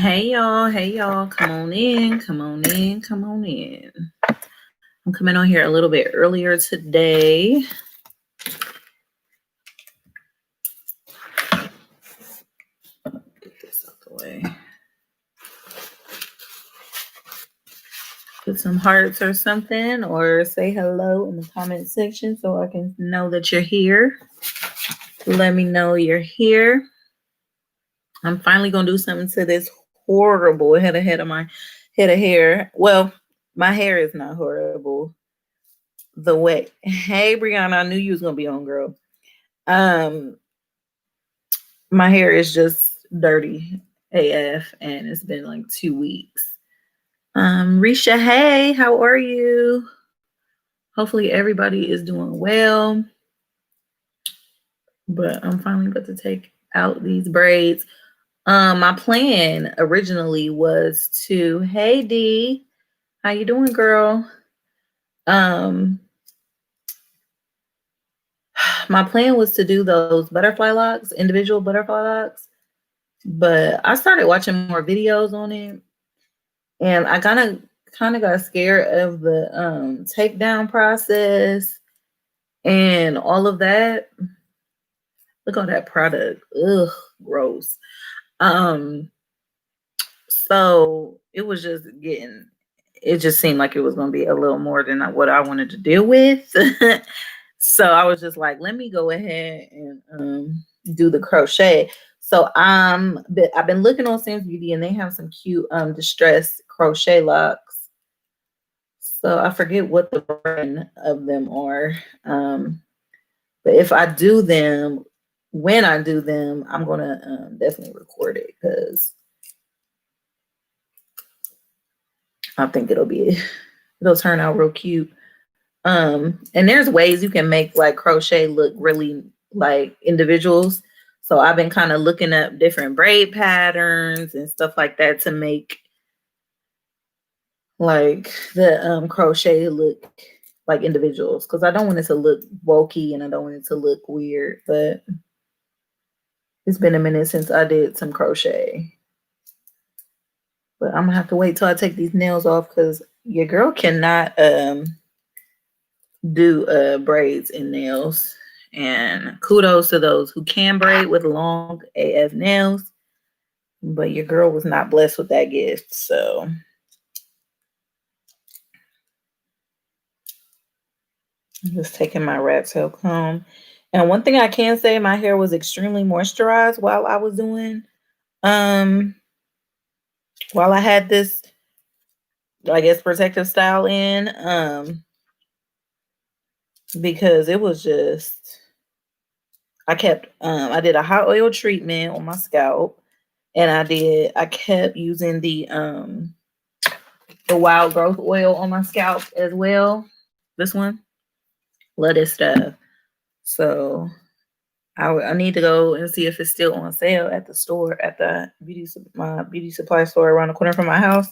Hey y'all, come on in, come on in, come on in. I'm coming on here a little bit earlier today. Get this out the way. Put some hearts or something, or say hello in the comment section so I can know that you're here. Let me know you're here. I'm finally gonna do something to this horrible head of hair. Well, my hair is not horrible. The way, hey Brianna, I knew you was gonna be on, girl. My hair is just dirty AF, and it's been like 2 weeks. Risha, hey, how are you? Hopefully everybody is doing well. But I'm finally about to take out these braids. My plan originally was to, hey D, how you doing, girl? My plan was to do those butterfly locks, individual butterfly locks, but I started watching more videos on it, and I kind of got scared of the takedown process and all of that. Look on that product. Ugh, gross. So it was just it just seemed like it was going to be a little more than what I wanted to deal with. So I was just like, let me go ahead and do the crochet. So I've been looking on Sam's Beauty, and they have some cute distressed crochet locks. So I forget what the brand of them are. But if I do them, when I do them, I'm gonna definitely record it because I think it'll turn out real cute. And there's ways you can make like crochet look really like individuals. So I've been kind of looking up different braid patterns and stuff like that to make like the crochet look like individuals, because I don't want it to look bulky and I don't want it to look weird. But it's been a minute since I did some crochet. But I'm gonna have to wait till I take these nails off, because your girl cannot do braids and nails. And kudos to those who can braid with long AF nails. But your girl was not blessed with that gift. So I'm just taking my rat tail comb. And one thing I can say, my hair was extremely moisturized while I was doing while I had this, I guess, protective style in, because it was just, I did a hot oil treatment on my scalp, and I kept using the wild growth oil on my scalp as well. This one, love this stuff. So I need to go and see if it's still on sale at the store, at the my beauty supply store around the corner from my house,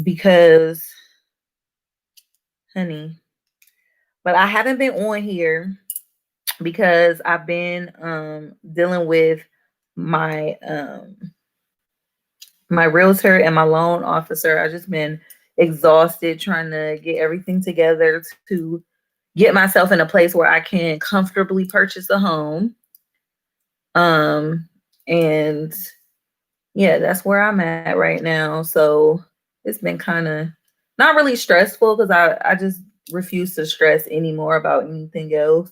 because, honey, but I haven't been on here because I've been dealing with my my realtor and my loan officer. I just been exhausted trying to get everything together to get myself in a place where I can comfortably purchase a home. And yeah, that's where I'm at right now. So it's been kind of not really stressful, because I just refuse to stress anymore about anything else.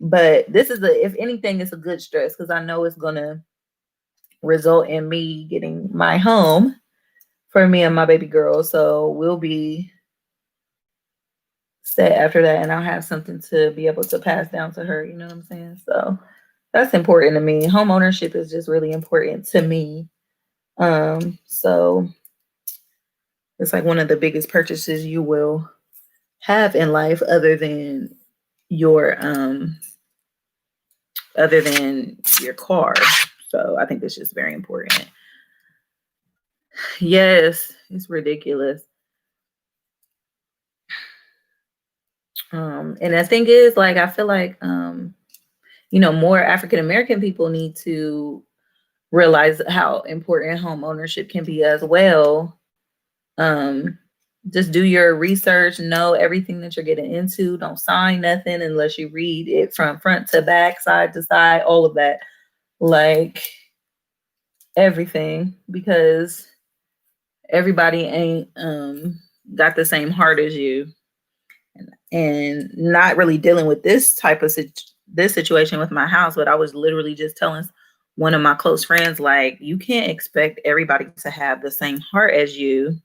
But this is if anything, it's a good stress, because I know it's gonna result in me getting my home for me and my baby girl. So we'll be set after that, and I'll have something to be able to pass down to her. You know what I'm saying? So that's important to me. Home ownership is just really important to me. So it's like one of the biggest purchases you will have in life, other than your car. So I think it's just very important. Yes, it's ridiculous. And the thing is, like, I feel like more African American people need to realize how important home ownership can be as well. Um, just do your research, know everything that you're getting into. Don't sign nothing unless you read it from front to back, side to side, all of that. Like everything, because everybody ain't got the same heart as you. And not really dealing with this type of this situation with my house, but I was literally just telling one of my close friends, like, you can't expect everybody to have the same heart as you,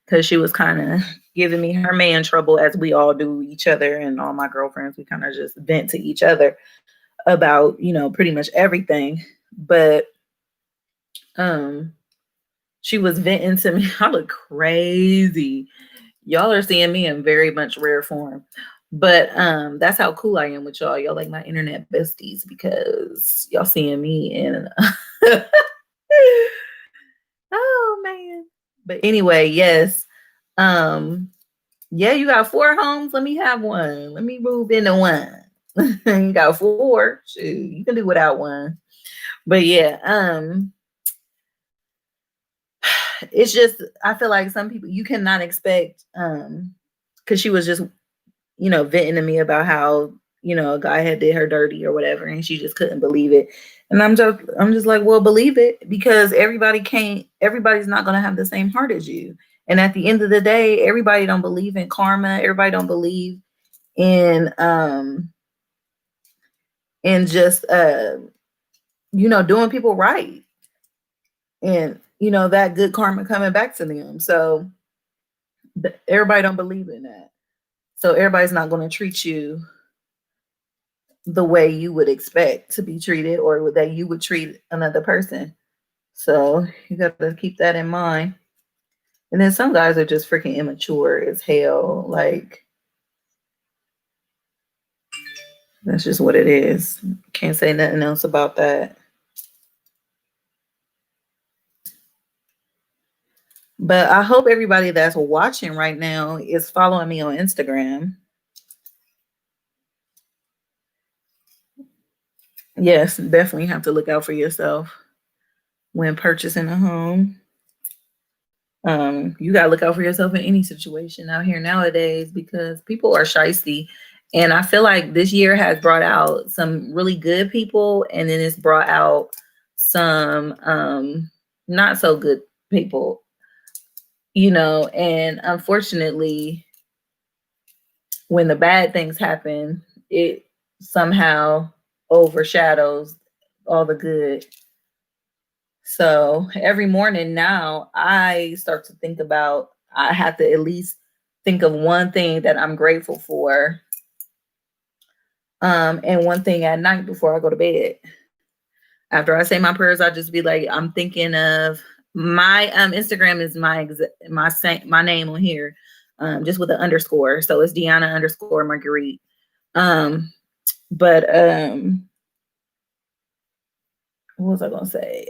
because she was kind of giving me her man trouble, as we all do each other, and all my girlfriends, we kind of just vent to each other about, pretty much everything. But she was venting to me. I look crazy. Y'all are seeing me in very much rare form. But that's how cool I am with y'all. Y'all like my internet besties, because y'all seeing me in oh man. But anyway, yes. Yeah, you got 4 homes. Let me have one. Let me move into one. You got 4. Shoot, you can do without one. But yeah, it's just, I feel like some people, you cannot expect, because she was just, venting to me about how, a guy had did her dirty or whatever, and she just couldn't believe it. And I'm just like, well, believe it, because everybody's not going to have the same heart as you. And at the end of the day, everybody don't believe in karma. Everybody don't believe in just doing people right, and that good karma coming back to them. So everybody don't believe in that. So everybody's not going to treat you the way you would expect to be treated, or that you would treat another person. So you got to keep that in mind. And then some guys are just freaking immature as hell. Like, that's just what it is. Can't say nothing else about that. But I hope everybody that's watching right now is following me on Instagram. Yes, definitely have to look out for yourself when purchasing a home. You gotta look out for yourself in any situation out here nowadays, because people are shysty. And I feel like this year has brought out some really good people, and then it's brought out some not so good people, and unfortunately, when the bad things happen, it somehow overshadows all the good. So every morning now, I start to think about, I have to at least think of one thing that I'm grateful for, and one thing at night before I go to bed. After I say my prayers, I just be like, I'm thinking of my Instagram is my name on here, just with an underscore. So it's Deanna_Marguerite. But what was I gonna say?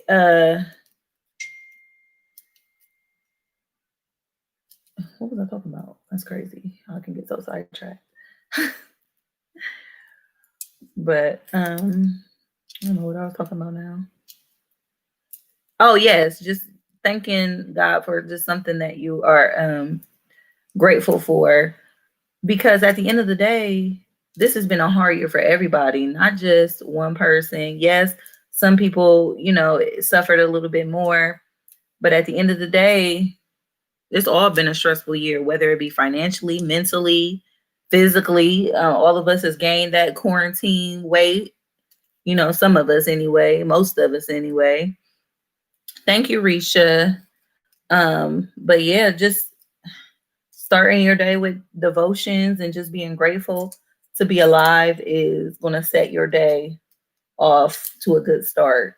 What was I talking about? That's crazy how I can get so sidetracked. But I don't know what I was talking about now. Oh yes, just thanking God for just something that you are grateful for, because at the end of the day, this has been a hard year for everybody, not just one person. Yes, some people, suffered a little bit more, but at the end of the day, it's all been a stressful year, whether it be financially, mentally, physically. All of us has gained that quarantine weight. Some of us anyway, most of us anyway. Thank you, Risha. But yeah, just starting your day with devotions and just being grateful to be alive is going to set your day off to a good start.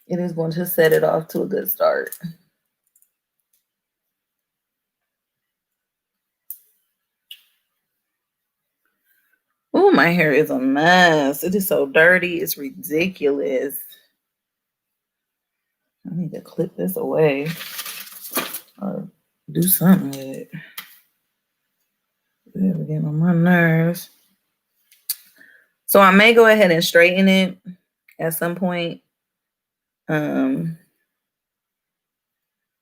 It is going to set it off to a good start. Oh, my hair is a mess. It is so dirty. It's ridiculous. I need to clip this away or do something with it. It's getting on my nerves. So I may go ahead and straighten it at some point. Um,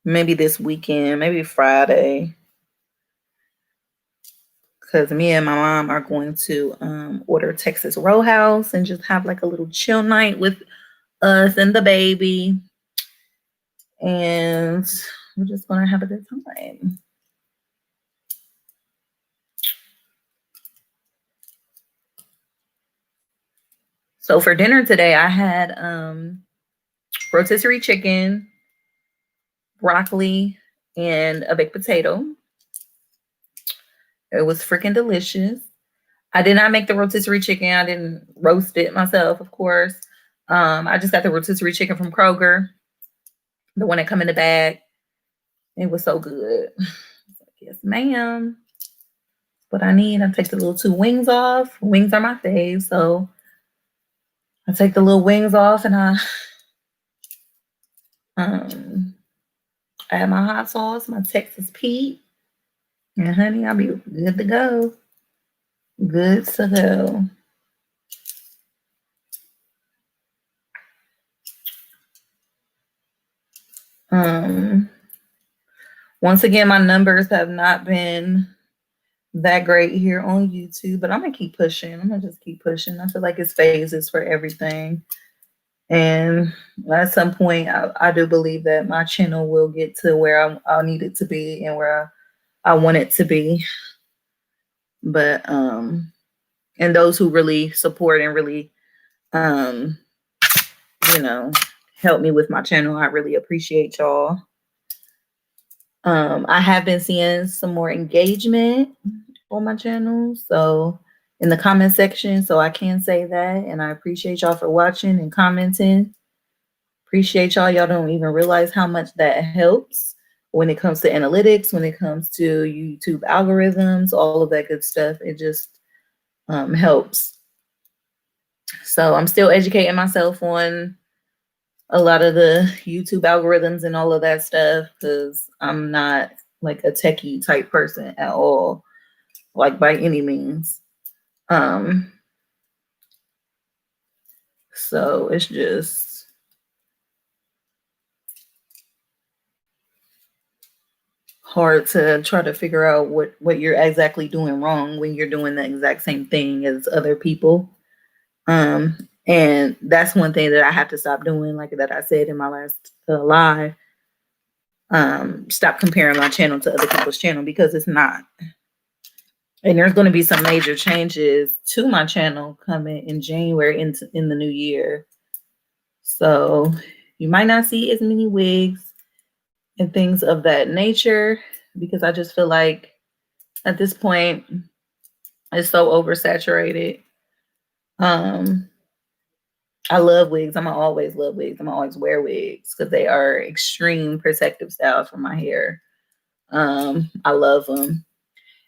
maybe this weekend, maybe Friday. Because me and my mom are going to order Texas Roadhouse and just have like a little chill night with us and the baby. And we're just going to have a good time. So for dinner today, I had rotisserie chicken, broccoli, and a baked potato. It was freaking delicious. I did not make the rotisserie chicken. I didn't roast it myself, of course. I just got the rotisserie chicken from Kroger, the one that come in the bag. It was so good. Yes, ma'am. What I need, I take the little 2 wings off. Wings are my fave, so I take the little wings off and I add my hot sauce, my Texas Pete, and honey, I'll be good to go. Good to go. Once again, my numbers have not been that great here on YouTube, but I'm gonna keep pushing. I'm gonna just keep pushing. I feel like it's phases for everything. And at some point, I do believe that my channel will get to where I need it to be and where I want it to be. But and those who really support and really help me with my channel, I really appreciate y'all. I have been seeing some more engagement on my channel, so in the comment section, so I can say that, and I appreciate y'all for watching and commenting. Appreciate y'all. Y'all don't even realize how much that helps when it comes to analytics, when it comes to YouTube algorithms, all of that good stuff. It just helps. So I'm still educating myself on a lot of the YouTube algorithms and all of that stuff, because I'm not like a techie type person at all, like by any means. So it's just hard to try to figure out what you're exactly doing wrong when you're doing the exact same thing as other people. And that's one thing that I have to stop doing, like that I said in my last live. Stop comparing my channel to other people's channel, because it's not. And there's going to be some major changes to my channel coming in January in the new year. So you might not see as many wigs and things of that nature, because I just feel like at this point it's so oversaturated. I love wigs. I'm gonna always love wigs. I'm gonna always wear wigs because they are extreme protective styles for my hair. I love them.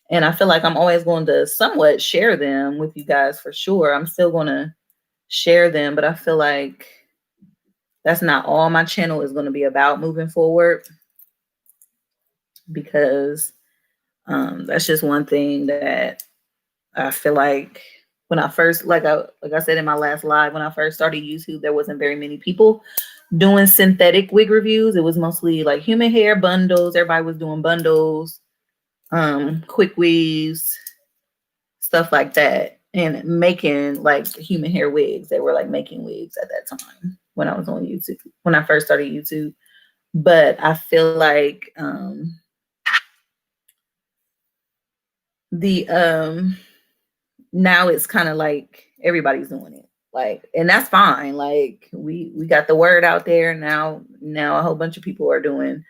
And I feel like I'm always going to somewhat share them with you guys for sure. I'm still going to share them, but I feel like that's not all my channel is going to be about moving forward, because that's just one thing that I feel like when I first, like I said in my last live, when I first started YouTube, there wasn't very many people doing synthetic wig reviews. It was mostly like human hair bundles. Everybody was doing bundles, quick weaves, stuff like that, and making like human hair wigs. They were like making wigs at that time when I was on YouTube, when I first started YouTube. But I feel like the now it's kind of like everybody's doing it, like, and that's fine. Like we got the word out there now. A whole bunch of people are doing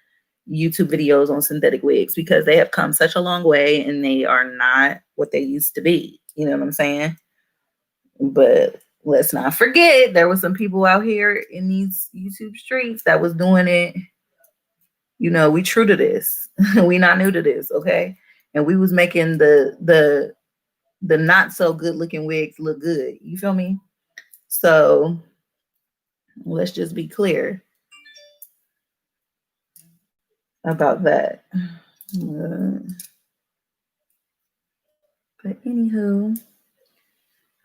YouTube videos on synthetic wigs because they have come such a long way and they are not what they used to be. You know what I'm saying? But let's not forget, there was some people out here in these YouTube streets that was doing it. You know, we true to this. We not new to this, okay? And we was making the not so good looking wigs look good. You feel me? So let's just be clear about that. But anywho,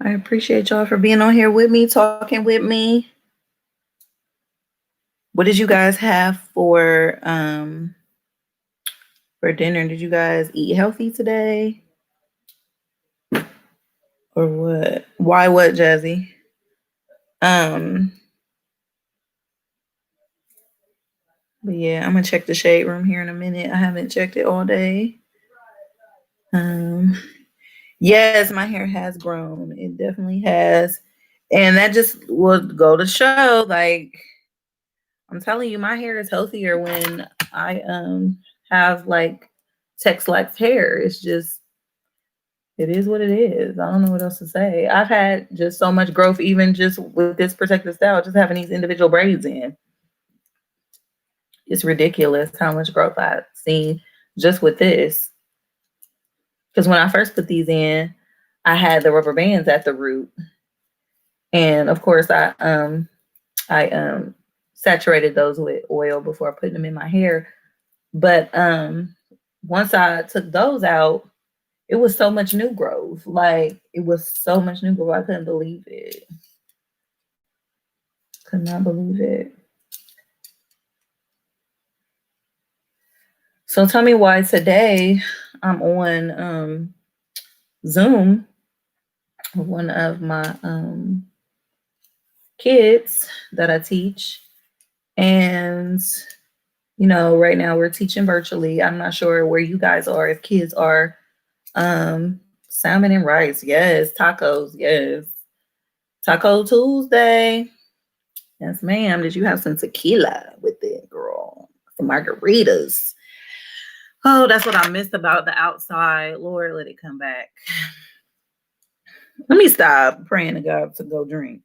I appreciate y'all for being on here with me, talking with me. What did you guys have for dinner? Did you guys eat healthy today? Or what? Why what, Jazzy? But yeah, I'm gonna check the shade room here in a minute. I haven't checked it all day. Yes, my hair has grown. It definitely has. And that just would go to show, like, I'm telling you, my hair is healthier when I have like Tex-Lax hair. It's just, it is what it is. I don't know what else to say. I've had just so much growth, even just with this protective style, just having these individual braids in. It's ridiculous how much growth I've seen just with this. Because when I first put these in, I had the rubber bands at the root. And of course I saturated those with oil before putting them in my hair. But once I took those out, it was so much new growth. Like, it was so much new growth. I couldn't believe it. Could not believe it. So tell me why today I'm on Zoom with one of my kids that I teach. And, you know, right now we're teaching virtually. I'm not sure where you guys are, if kids are. Salmon and rice, yes. Tacos, yes. Taco Tuesday. Yes, ma'am. Did you have some tequila with it, girl? Some margaritas. Oh, that's what I missed about the outside. Lord, let it come back. Let me stop praying to God to go drink.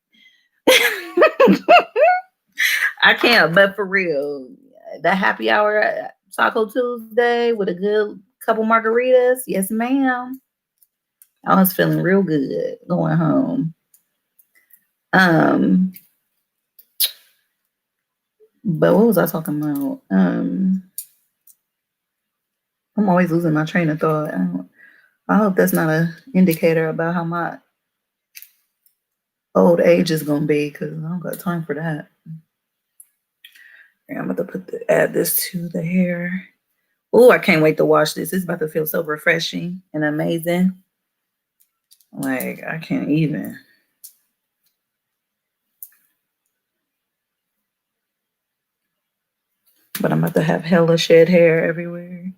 I can't, but for real, the happy hour Taco Tuesday with a good couple margaritas. Yes, ma'am. I was feeling real good going home. But what was I talking about? I'm always losing my train of thought. I hope that's not an indicator about how my old age is gonna be, because I don't got time for that. I'm about to add this to the hair. Oh, I can't wait to wash this. It's about to feel so refreshing and amazing. Like, I can't even. But I'm about to have hella shed hair everywhere.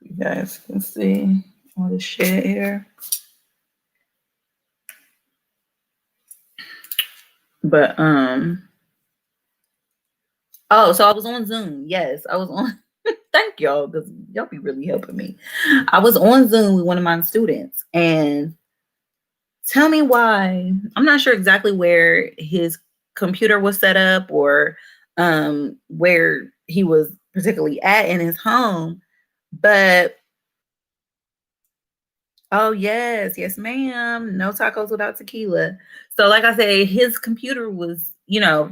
You guys can see all the shed hair. But oh, so I was on Zoom. Yes, I was on. Thank y'all, because y'all be really helping me. I was on Zoom with one of my students, and tell me why. I'm not sure exactly where his computer was set up, or where he was particularly at in his home, but oh yes, yes ma'am. No tacos without tequila. So like I said, his computer was, you know,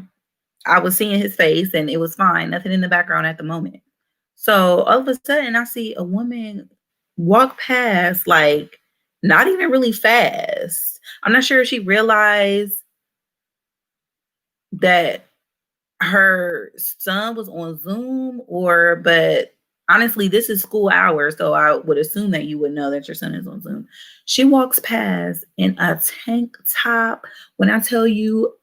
I was seeing his face and it was fine, nothing in the background at the moment. So all of a sudden I see a woman walk past, like, not even really fast. I'm not sure if she realized that her son was on Zoom, but honestly, this is school hours, so I would assume that you would know that your son is on Zoom. She walks past in a tank top. When I tell you,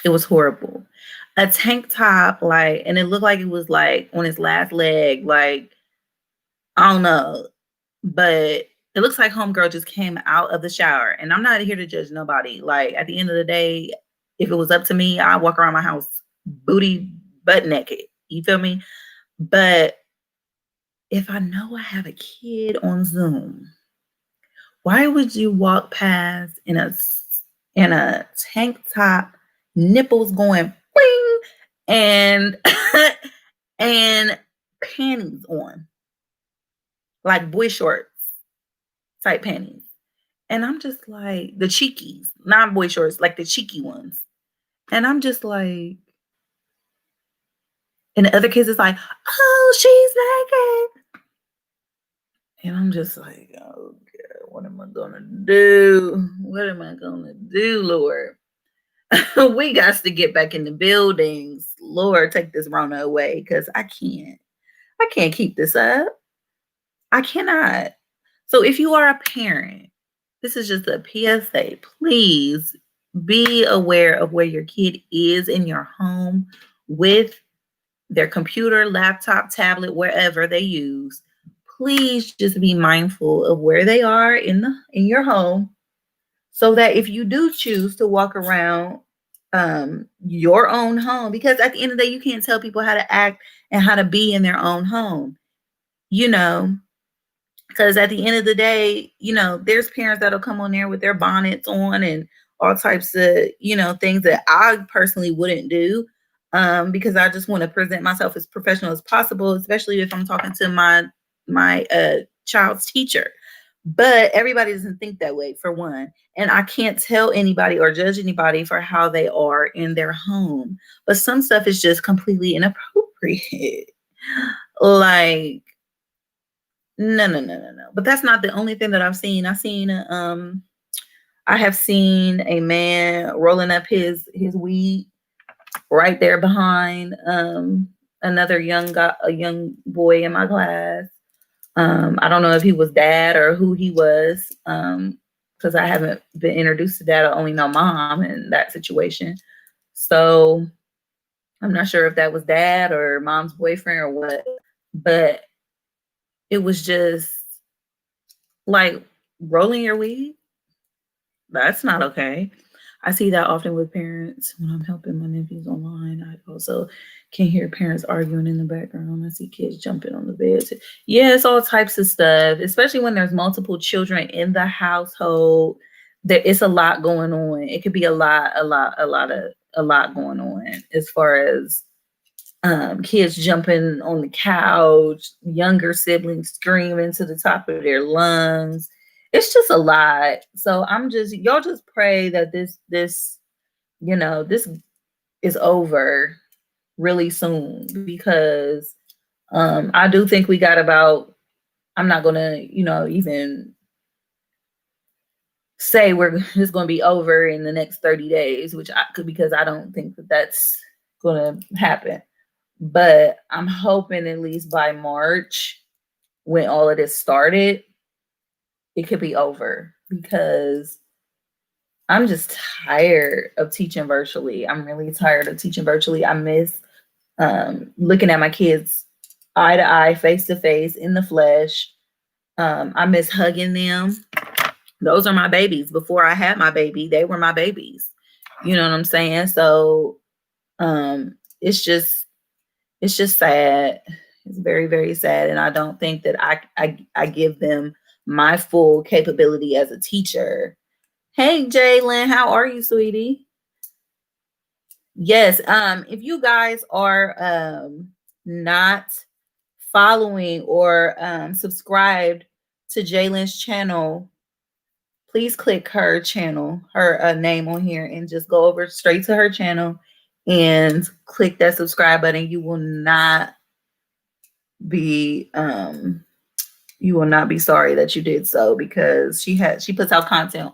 it was horrible. A tank top, like, and it looked like it was like on his last leg, like, I don't know, but it looks like homegirl just came out of the shower. And I'm not here to judge nobody. Like, at the end of the day, if it was up to me, I'd walk around my house booty butt naked. You feel me? But if I know I have a kid on Zoom, why would you walk past in a tank top, nipples going bling, and and panties on, like boy shorts type panties? And I'm just like, the cheekies, not boy shorts, like the cheeky ones. And I'm just like, and the other kids is like, oh, she's naked. And I'm just like, oh God, what am I gonna do? What am I gonna do, Lord? We got to get back in the buildings. Lord, take this Rona away because I can't. I can't keep this up. I cannot. So if you are a parent, this is just a PSA. Please be aware of where your kid is in your home with their computer, laptop, tablet, wherever they use. Please just be mindful of where they are in your home, so that if you do choose to walk around your own home, because at the end of the day, you can't tell people how to act and how to be in their own home, you know, because at the end of the day, there's parents that'll come on there with their bonnets on and all types of, things that I personally wouldn't do, because I just want to present myself as professional as possible, especially if I'm talking to my child's teacher. But everybody doesn't think that way, for one. And I can't tell anybody or judge anybody for how they are in their home. But some stuff is just completely inappropriate. Like, no, no, no, no, no. But that's not the only thing that I've seen. I have seen a man rolling up his weed right there behind another a young boy in my class. I don't know if he was dad or who he was, because I haven't been introduced to dad. I only know mom in that situation. So I'm not sure if that was dad or mom's boyfriend or what, but it was just like rolling your weed. That's not okay. I see that often with parents when I'm helping my nephews online. I also can hear parents arguing in the background. I see kids jumping on the bed. Yeah, it's all types of stuff, especially when there's multiple children in the household. It's a lot going on. It could be a lot going on as far as kids jumping on the couch, younger siblings screaming to the top of their lungs. It's just a lot. So y'all just pray that this is over really soon, because I do think we got about, I'm not gonna, even say it's gonna be over in the next 30 days, because I don't think that that's gonna happen. But I'm hoping at least by March, when all of this started, it could be over, because I'm just tired of teaching virtually. I'm really tired of teaching virtually. I miss looking at my kids eye to eye, face to face, in the flesh. I miss hugging them. Those are my babies. Before I had my baby, they were my babies. You know what I'm saying? So it's just sad. It's very, very sad. And I don't think that I give them my full capability as a teacher. Hey, Jalen, how are you, sweetie? Yes. If you guys are not following or subscribed to Jalen's channel, please click her channel, her name on here, and just go over straight to her channel and click that subscribe button. You will not be sorry that you did so, because she puts out content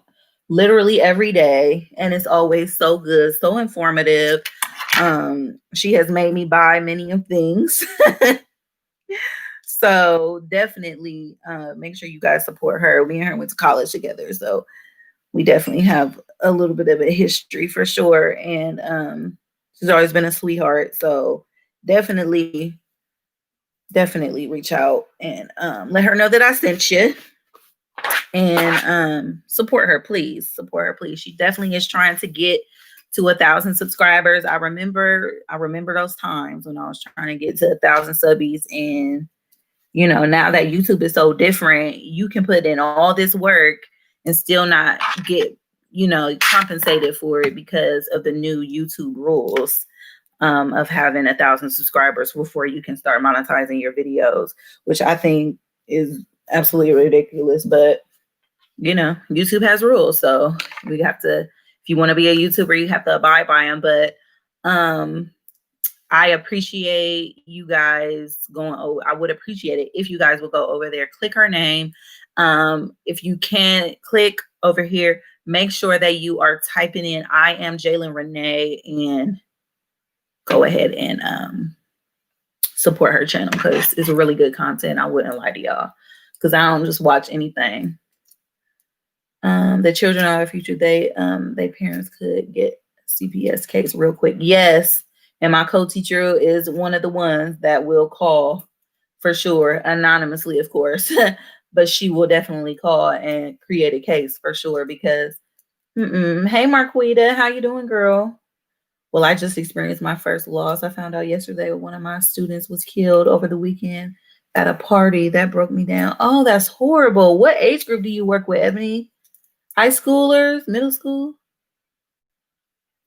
literally every day, and it's always so good, so informative. She has made me buy many of things. So definitely make sure you guys support her. Me and her went to college together, so we definitely have a little bit of a history for sure. And she's always been a sweetheart. So definitely reach out and let her know that I sent you. And support her, please. Support her, please. She definitely is trying to get to 1,000 subscribers. I remember those times when I was trying to get to 1,000 subbies. And now that YouTube is so different, you can put in all this work and still not get compensated for it, because of the new YouTube rules of having 1,000 subscribers before you can start monetizing your videos, which I think is absolutely ridiculous. But YouTube has rules, so we have to. If you want to be a YouTuber, you have to abide by them. But I appreciate you guys going over. I would appreciate it if you guys would go over there, click her name. If you can click over here, make sure that you are typing in I am Jalen Renee and go ahead and support her channel because it's really good content. I wouldn't lie to y'all because I don't just watch anything. The children are our future. They parents could get CPS case real quick. Yes. And my co-teacher is one of the ones that will call for sure, anonymously, of course, but she will definitely call and create a case for sure because, hey, Marquita, how you doing, girl? Well, I just experienced my first loss. I found out yesterday one of my students was killed over the weekend at a party. That broke me down. Oh, that's horrible. What age group do you work with, Ebony? High schoolers, middle school?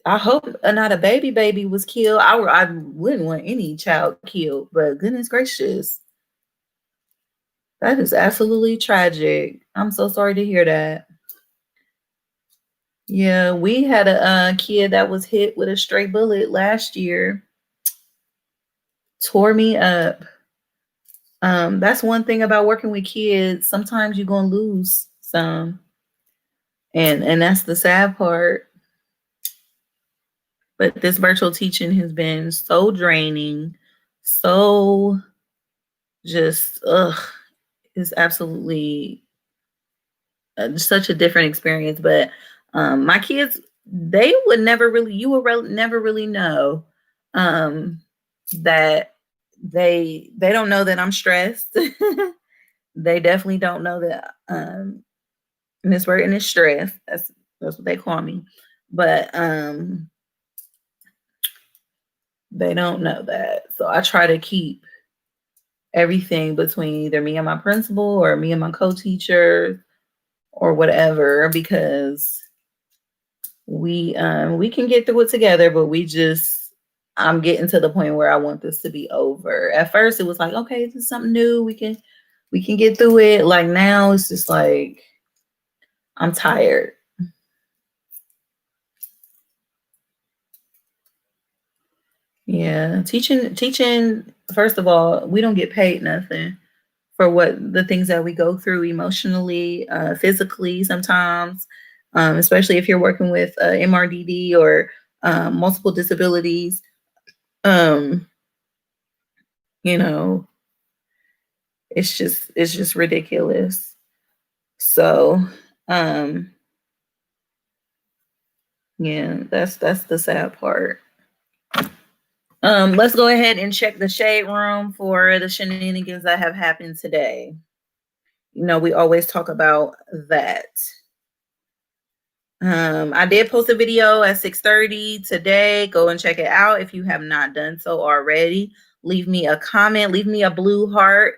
I hope not a baby was killed. I wouldn't want any child killed, but goodness gracious. That is absolutely tragic. I'm so sorry to hear that. Yeah, we had a kid that was hit with a stray bullet last year. Tore me up. That's one thing about working with kids. Sometimes you're gonna lose some. And that's the sad part. But this virtual teaching has been so draining, so just it's absolutely such a different experience. But my kids, they would never really, you would never really know that they don't know that I'm stressed. They definitely don't know that Miss Burton is stressed. That's what they call me. But they don't know that. So I try to keep everything between either me and my principal or me and my co-teacher or whatever, because we can get through it together, but I'm getting to the point where I want this to be over. At first it was like, okay, this is something new. We can get through it. Like now it's just like I'm tired. Yeah, teaching, first of all, we don't get paid nothing for what the things that we go through emotionally, physically sometimes, especially if you're working with MRDD or multiple disabilities. You know, it's just ridiculous. So, yeah, that's the sad part. Let's go ahead and check the shade room for the shenanigans that have happened today. You know, we always talk about that. I did post a video at 6:30 today. Go and check it out if you have not done so already. Leave me a comment, leave me a blue heart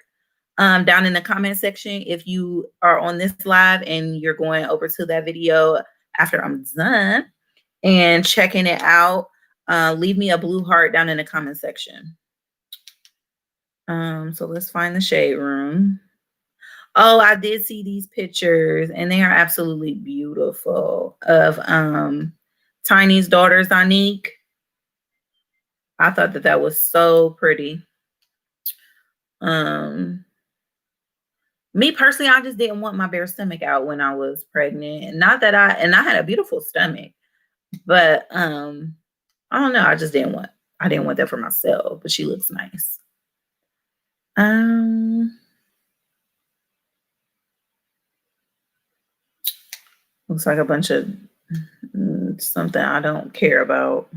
down in the comment section if you are on this live and you're going over to that video after I'm done and checking it out. Leave me a blue heart down in the comment section. So let's find the shade room. Oh, I did see these pictures and they are absolutely beautiful of Tiny's daughter, Zanique. I thought that was so pretty. Me personally, I just didn't want my bare stomach out when I was pregnant. And not that I had a beautiful stomach, but I don't know. I didn't want that for myself, but she looks nice. Looks like a bunch of something I don't care about.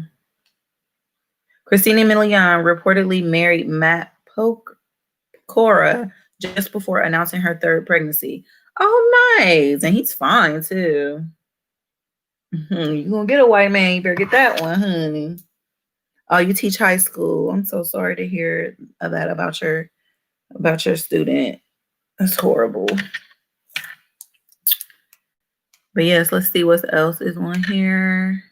Christina Milian reportedly married Matt Pokora just before announcing her third pregnancy. Oh, nice. And he's fine, too. You're going to get a white man. You better get that one, honey. Oh, you teach high school. I'm so sorry to hear that about your student. That's horrible. But yes, let's see what else is on here.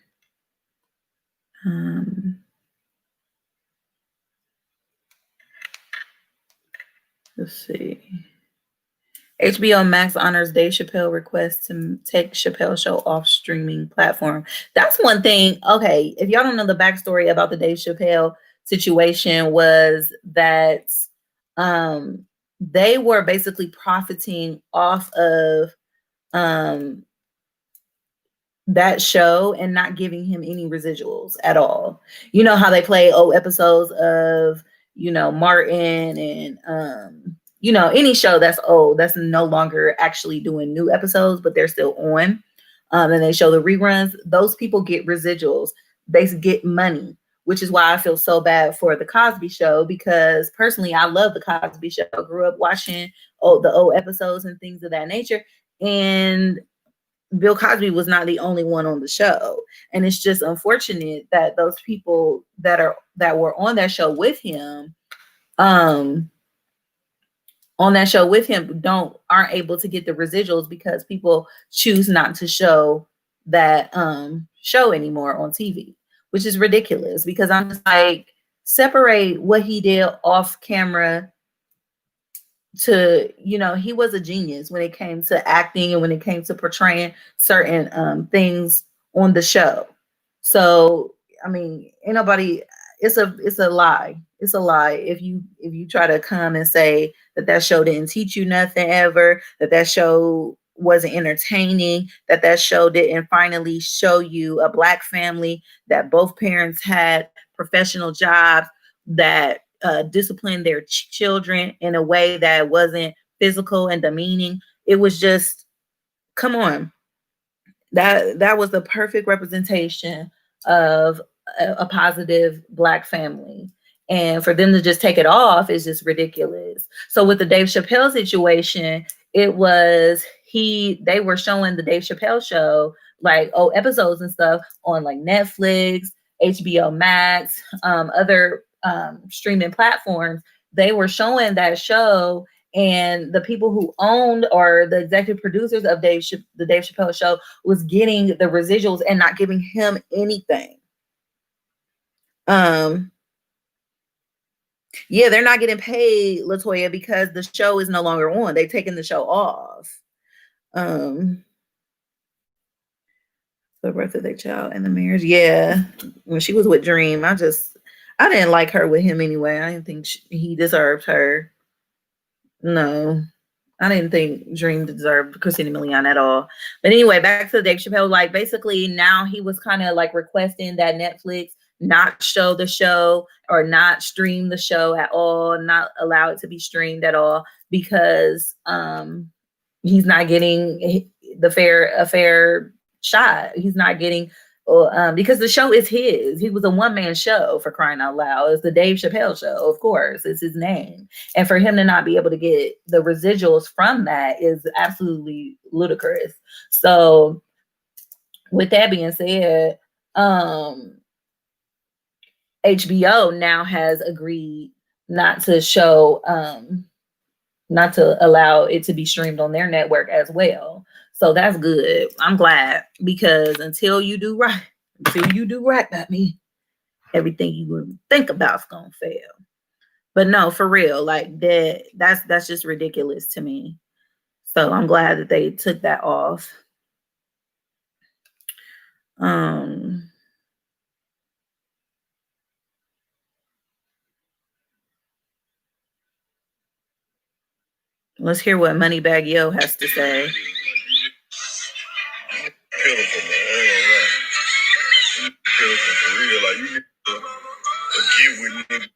Let's see. HBO Max honors Dave Chappelle request to take Chappelle show off streaming platform. That's one thing. Okay, if y'all don't know the backstory about the Dave Chappelle situation was that they were basically profiting off of um, that show and not giving him any residuals at all. You know how they play old episodes of, Martin and any show that's old, that's no longer actually doing new episodes, but they're still on. And they show the reruns. Those people get residuals. They get money, which is why I feel so bad for the Cosby Show, because personally I love the Cosby Show. I grew up watching the old episodes and things of that nature. And Bill Cosby was not the only one on the show. And it's just unfortunate that those people that were on that show with him, aren't able to get the residuals because people choose not to show that show anymore on TV, which is ridiculous, because I'm just like, separate what he did off camera to, he was a genius when it came to acting and when it came to portraying certain things on the show. So, I mean, ain't nobody, it's a lie. It's a lie if you try to come and say that show didn't teach you nothing ever, that show wasn't entertaining, that show didn't finally show you a Black family, that both parents had professional jobs, that discipline their children in a way that wasn't physical and demeaning. It was just, come on. That was the perfect representation of a positive Black family. And for them to just take it off is just ridiculous. So with the Dave Chappelle situation, it was they were showing the Dave Chappelle show, like episodes and stuff on like Netflix, HBO Max, other streaming platforms. They were showing that show, and the people who owned or the executive producers of the Dave Chappelle show was getting the residuals and not giving him anything. Yeah, they're not getting paid, Latoya, because the show is no longer on. They've taken the show off. The birth of their child and the marriage. Yeah, when she was with Dream, I didn't like her with him anyway. I didn't think he deserved her. No, I didn't think Dream deserved Christina Milian at all. But anyway, back to Dave Chappelle. Like, basically now he was kind of like requesting that Netflix not show the show or not stream the show at all, not allow it to be streamed at all, because he's not getting a fair shot. He's not getting because the show is his. He was a one-man show, for crying out loud. It's the Dave Chappelle Show, of course. It's his name. And for him to not be able to get the residuals from that is absolutely ludicrous. So with that being said, HBO now has agreed not to show, not to allow it to be streamed on their network as well. So that's good. I'm glad, because until you do right by me, everything you would think about is gonna fail. But no, for real, like that's just ridiculous to me. So I'm glad that they took that off. Let's hear what Moneybag Yo has to say. Pitiful, man. I ain't gonna lie. Pitiful for real. Like, you need to get with niggas,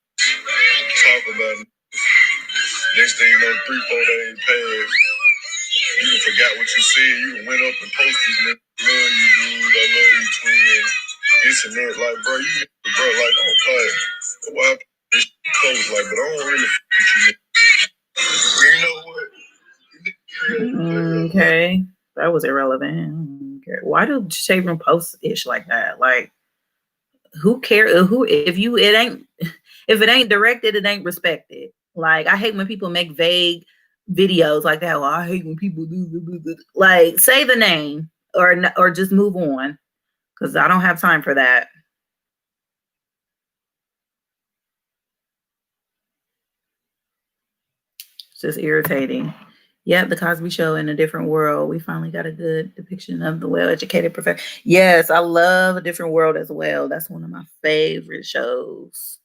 talk about it. Next thing you know, 3-4 days passed. You done forgot what you said. You done went up and posted, nigga, love you, dude. I love you, twin. This and that. Like, bro, like, don't play. Why this close? Like, but I don't really f with you, nigga. You know what? Okay, that was irrelevant. Why do Shavin post ish like that? Like, who cares? If it ain't directed, it ain't respected. Like, I hate when people make vague videos like that. Well, I hate when people do. Like, say the name or just move on, because I don't have time for that. It's just irritating. Yep, The Cosby Show in a Different World. We finally got a good depiction of the well-educated professional. Yes, I love A Different World as well. That's one of my favorite shows.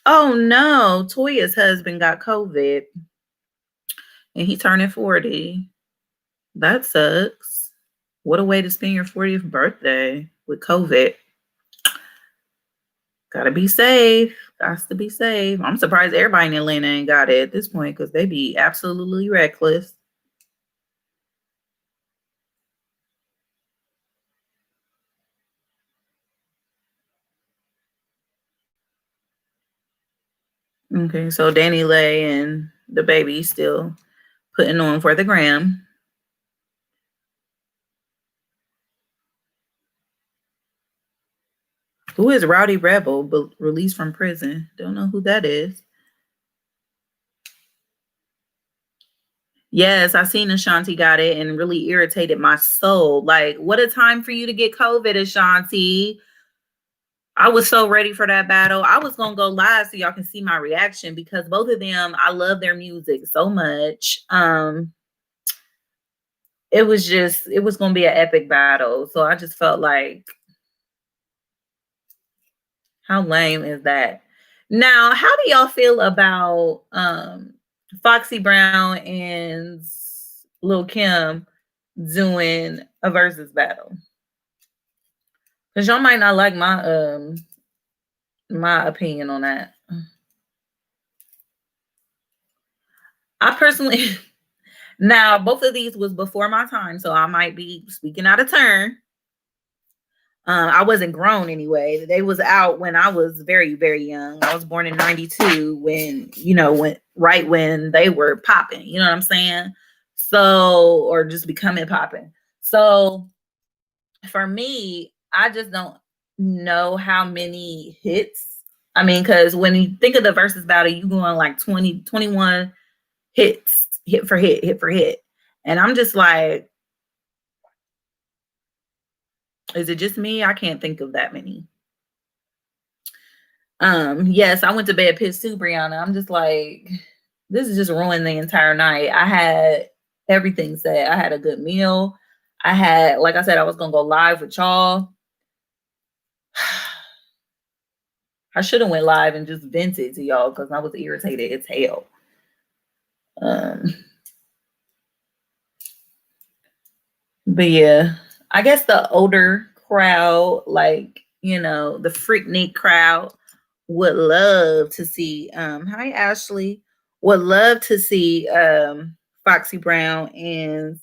Oh no, Toya's husband got COVID and he turning 40. That sucks. What a way to spend your 40th birthday with COVID. Gotta be safe. Got to be safe. I'm surprised everybody in Atlanta ain't got it at this point because they be absolutely reckless. Okay, so Danny Lay and the baby still putting on for the gram. Who is Rowdy Rebel, released from prison? Don't know who that is. Yes, I seen Ashanti got it and really irritated my soul. Like, what a time for you to get COVID, Ashanti. I was so ready for that battle. I was gonna go live so y'all can see my reaction because both of them, I love their music so much. It was gonna be an epic battle. So I just felt like, how lame is that? Now, how do y'all feel about Foxy Brown and Lil Kim doing a versus battle? Because y'all might not like my opinion on that. I personally now both of these was before my time, so I might be speaking out of turn. I wasn't grown anyway. They was out when I was very, very young. I was born in 92 when, when they were popping, you know what I'm saying? So, or just becoming popping. So for me, I just don't know how many hits. I mean, because when you think of the versus battle, you going like 20, 21 hits, hit for hit, hit for hit. And I'm just like, is it just me? I can't think of that many. Yes, I went to bed pissed too, Brianna. I'm just like, this is just ruined the entire night. I had everything set. I had a good meal. I had, like I said, I was gonna go live with y'all. I should have went live and just vented to y'all because I was irritated as hell. But yeah, I guess the older crowd, like, the Freaknik crowd would love to see, hi Ashley, would love to see Foxy Brown and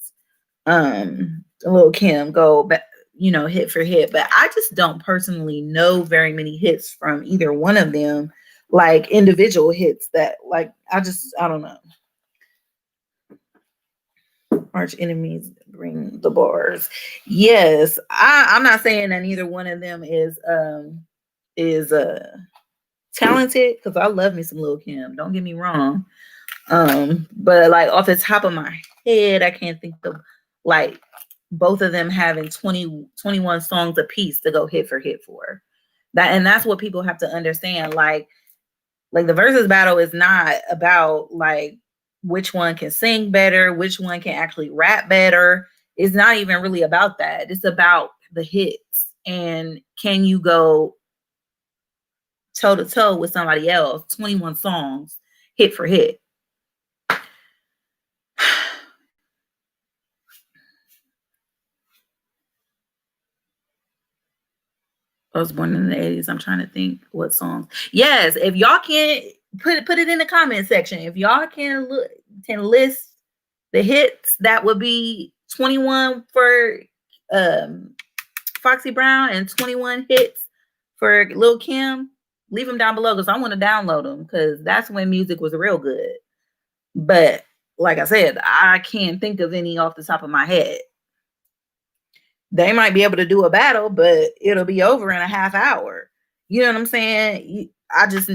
Lil Kim go back, hit for hit. But I just don't personally know very many hits from either one of them, like individual hits that, like, I don't know. Arch enemies bring the bars. Yes, I'm not saying that neither one of them is talented because I love me some Lil Kim. Don't get me wrong. But like off the top of my head, I can't think of like both of them having 21 songs a piece to go hit for hit for. That, and that's what people have to understand. Like the versus battle is not about like which one can sing better, which one can actually rap better. It's not even really about that. It's about the hits and can you go toe to toe with somebody else, 21 songs, hit for hit. I was born in the 80s. I'm trying to think what songs. Yes, if y'all can put it in the comment section. If y'all can list the hits, that would be 21 for Foxy Brown and 21 hits for Lil Kim. Leave them down below because I want to download them because that's when music was real good. But like I said, I can't think of any off the top of my head. They might be able to do a battle, but it'll be over in a half hour. You know what I'm saying? I just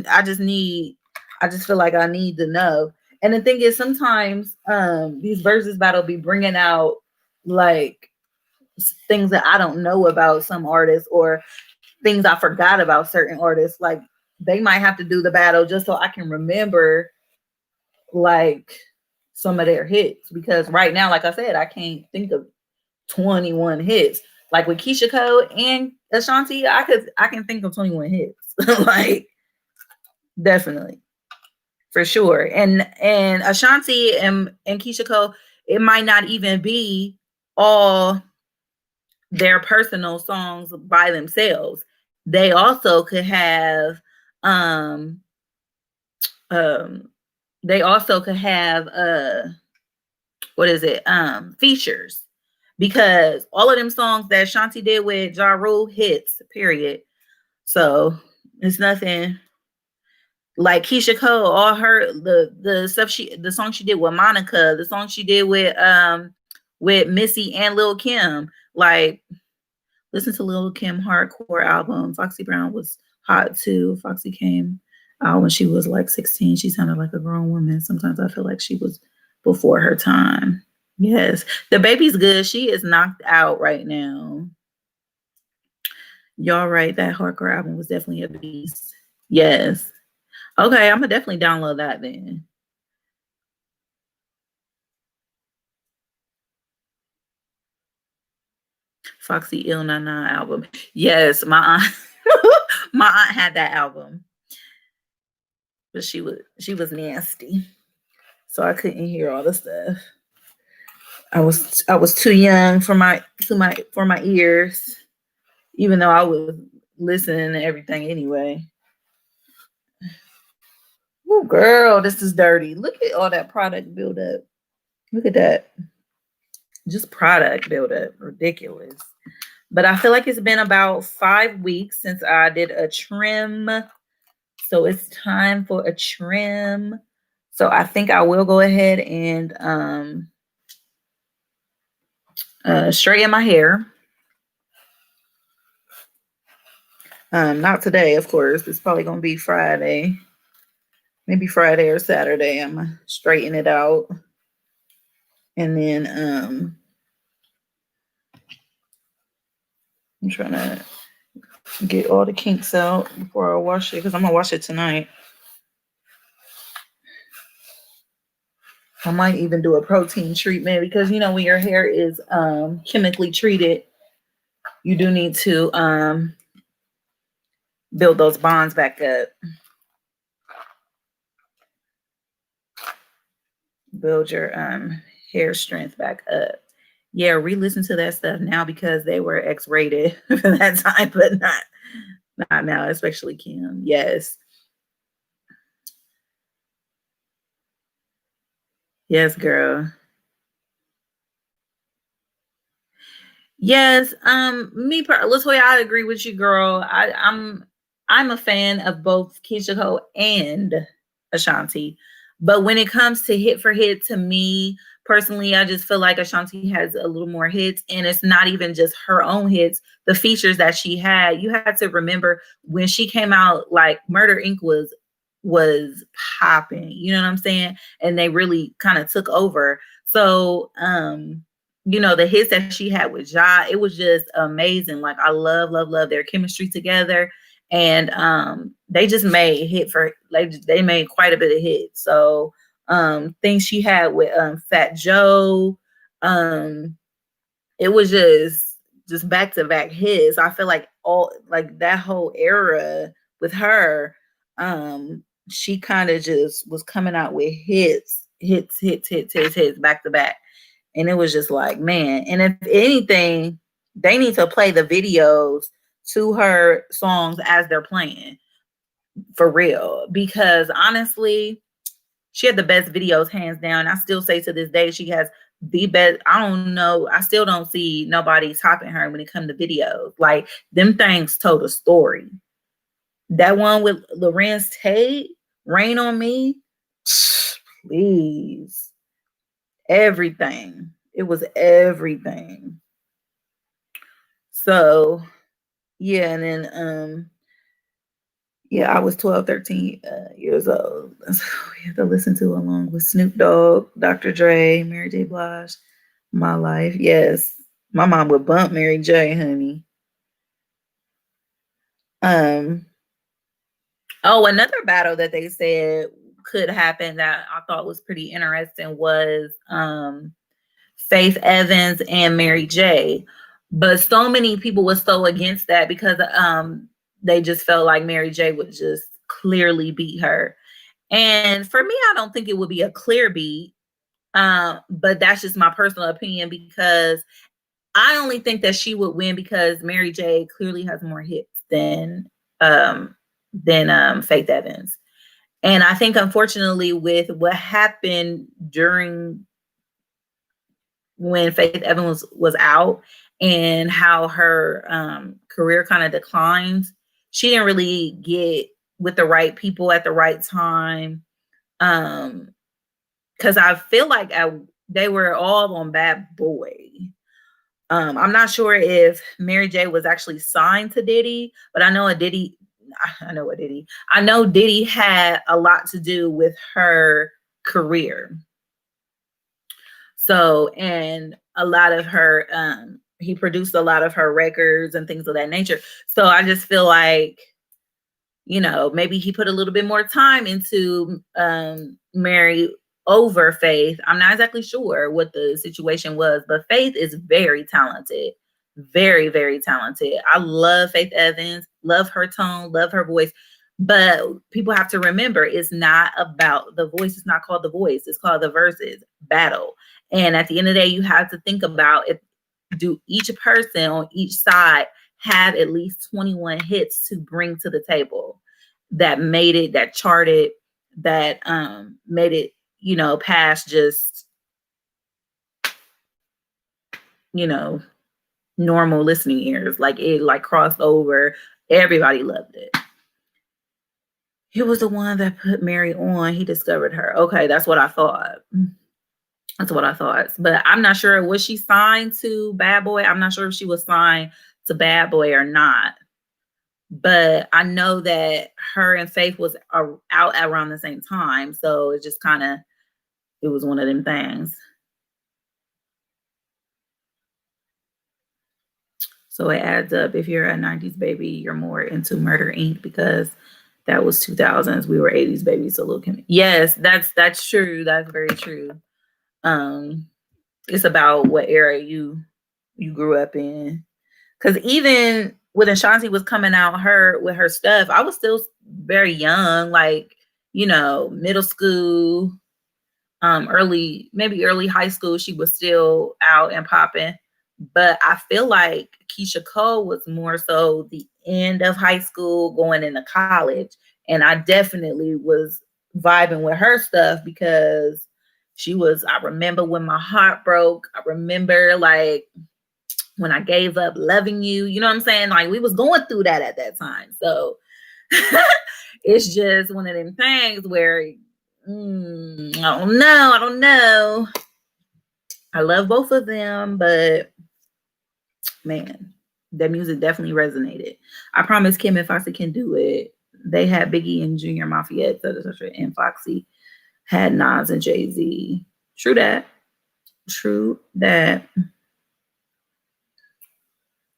feel like I need to know. And the thing is, sometimes these versus battle be bringing out like things that I don't know about some artists or things I forgot about certain artists. Like they might have to do the battle just so I can remember like some of their hits because right now, like I said, I can't think of 21 hits. Like with Keisha Cole and Ashanti, I can think of 21 hits. Like Definitely. For sure. And Ashanti and Keisha Cole, it might not even be all their personal songs by themselves. They also could have um um they also could have what is it? Features. Because all of them songs that Shanti did with Ja Rule hits, period. So it's nothing like Keisha Cole, all her the stuff the song she did with Monica, the song she did with Missy and Lil Kim. Like, listen to Lil Kim hardcore album. Foxy Brown was hot too. Foxy came out when she was like 16. She sounded like a grown woman. Sometimes I feel like she was before her time. Yes. The baby's good. She is knocked out right now. Y'all right. That hardcore album was definitely a beast. Yes. Okay, I'm gonna definitely download that then. Foxy Ill Nana album. Yes, my aunt my aunt had that album. But she was nasty. So I couldn't hear all the stuff. I was too young for my ears, even though I was listening to everything anyway. Oh girl, this is dirty. Look at all that product buildup. Look at that. Just product buildup. Ridiculous. But I feel like it's been about 5 weeks since I did a trim. So it's time for a trim. So I think I will go ahead and straighten my hair. Not today, of course. It's probably going to be Friday. Maybe Friday or Saturday. I'm going to straighten it out. And then I'm trying to get all the kinks out before I wash it, because I'm going to wash it tonight. I might even do a protein treatment, because when your hair is chemically treated, you do need to build those bonds back up. Build your hair strength back up. Yeah, re-listen to that stuff now, because they were X-rated for that time, but not now, especially Kim. Yes. Yes, girl. Yes, Latoya, I agree with you, girl. I'm a fan of both Keisha Cole and Ashanti, but when it comes to hit for hit, to me personally, I just feel like Ashanti has a little more hits, and it's not even just her own hits. The features that she had, you had to remember when she came out, like Murder Inc. was popping. You know what I'm saying? And they really kind of took over. So the hits that she had with Ja, it was just amazing. Like, I love their chemistry together. And they just made they made quite a bit of hits. So things she had with Fat Joe, it was just back to back hits. I feel like all like that whole era with her, she kind of just was coming out with hits back to back. And it was just like, man. And if anything, they need to play the videos to her songs as they're playing, for real. Because honestly, she had the best videos, hands down. I still say to this day, she has the best. I don't know. I still don't see nobody topping her when it comes to videos. Like, them things told a story. That one with Lorenz Tate, Rain on Me, please. Everything. It was everything. So yeah, and then yeah, I was 12, 13 years old. So we had to listen to, along with Snoop Dogg, Dr. Dre, Mary J. Blige, My Life. Yes. My mom would bump Mary J, honey. Another battle that they said could happen that I thought was pretty interesting was Faith Evans and Mary J. But so many people were so against that, because they just felt like Mary J would just clearly beat her. And for me, I don't think it would be a clear beat. But that's just my personal opinion, because I only think that she would win because Mary J clearly has more hits than Faith Evans. And I think, unfortunately, with what happened during when Faith Evans was out and how her career kind of declined, she didn't really get with the right people at the right time. Because I feel like they were all on Bad Boy. I'm not sure if Mary J was actually signed to Diddy, but I know Diddy had a lot to do with her career. So, and a lot of her, he produced a lot of her records and things of that nature. So I just feel like, maybe he put a little bit more time into Mary over Faith. I'm not exactly sure what the situation was, but Faith is very talented. Very, very talented. I love Faith Evans, love her tone, love her voice. But people have to remember, it's not about the voice. It's not called The Voice. It's called The Versus Battle. And at the end of the day, you have to think about, do each person on each side have at least 21 hits to bring to the table that made it, that charted, that made it, past just, normal listening ears. Like, it crossed over. Everybody loved it. He was the one that put Mary on. He discovered her. Okay, that's what I thought. But I'm not sure, was she signed to Bad Boy? I'm not sure if she was signed to Bad Boy or not. But I know that her and Faith was out around the same time. So it just it was one of them things. So it adds up. If you're a 90s baby, you're more into Murder Inc. because that was 2000s. We were 80s babies. So Lil Kim. Yes, that's true. That's very true. It's about what era you grew up in. Because even when Ashanti was coming out with her stuff, I was still very young, like, middle school, early high school. She was still out and popping. But I feel like Keisha Cole was more so the end of high school going into college. And I definitely was vibing with her stuff because I remember when my heart broke. I remember, like, when I gave up loving you, you know what I'm saying? Like, we was going through that at that time. So it's just one of them things where, I don't know. I love both of them, but man, that music definitely resonated. I Promise Kim and Foxy Can Do It. They had Biggie and Junior Mafia, etc., and Foxy had Nas and Jay-Z. True that.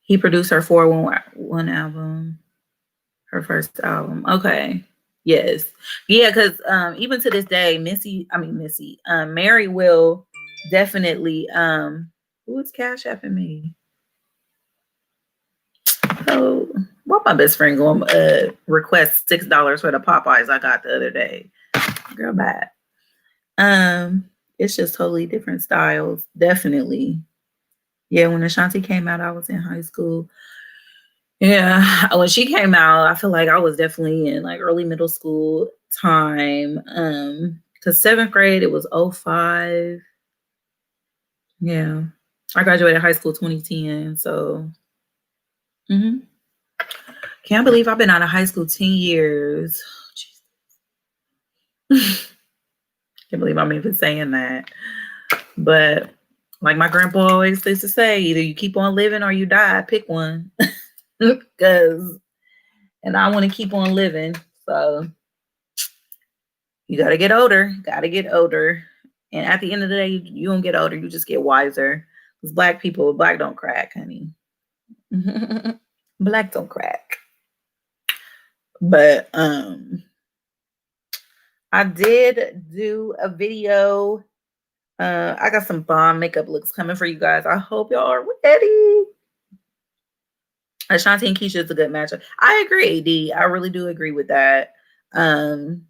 He produced her 411 album, her first album. Okay. Yes. Yeah, because even to this day, Mary will definitely who's Cash Apping me? Oh, what my best friend going request $6 for the Popeyes I got the other day. Girl, bad. It's just totally different styles. Definitely. Yeah, when Ashanti came out, I was in high school. Yeah, when she came out, I feel like I was definitely in like early middle school time. Because 7th grade, it was 05. Yeah. I graduated high school 2010. So can't believe I've been out of high school 10 years. Can't believe I'm even saying that. But like my grandpa always used to say, either you keep on living or you die. Pick one. And I want to keep on living. So you got to get older. And at the end of the day, you don't get older. You just get wiser. Because black don't crack, honey. Black don't crack. But I did do a video. I got some bomb makeup looks coming for you guys. I hope y'all are ready. Ashanti and Keisha is a good matchup. I agree, D. I really do agree with that. Um,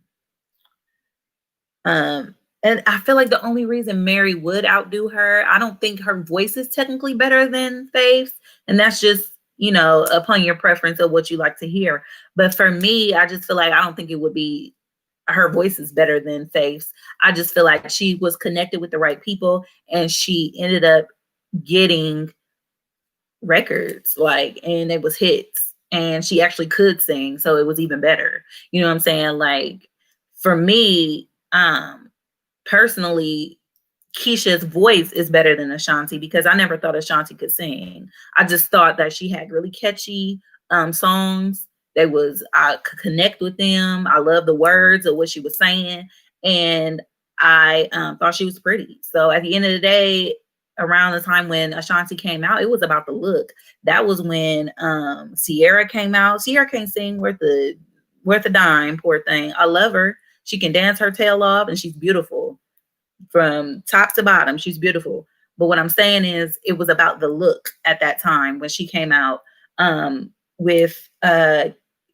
and I feel like the only reason Mary would outdo her, I don't think her voice is technically better than Faith's, and that's just, you know, upon your preference of what you like to hear. But for me, I just feel like I don't think it would be, her voice is better than Faith's. I just feel like she was connected with the right people, and she ended up getting records, like, and it was hits, and she actually could sing, so it was even better. You know what I'm saying? Like, for me, personally, Keisha's voice is better than Ashanti, because I never thought Ashanti could sing. I just thought that she had really catchy songs. That was, I could connect with them. I love the words of what she was saying, and I thought she was pretty. So at the end of the day, around the time when Ashanti came out, it was about the look. That was when Sierra came out. Sierra can't sing worth a dime, poor thing. I love her. She can dance her tail off, and she's beautiful from top to bottom. She's beautiful. But what I'm saying is, it was about the look at that time when she came out with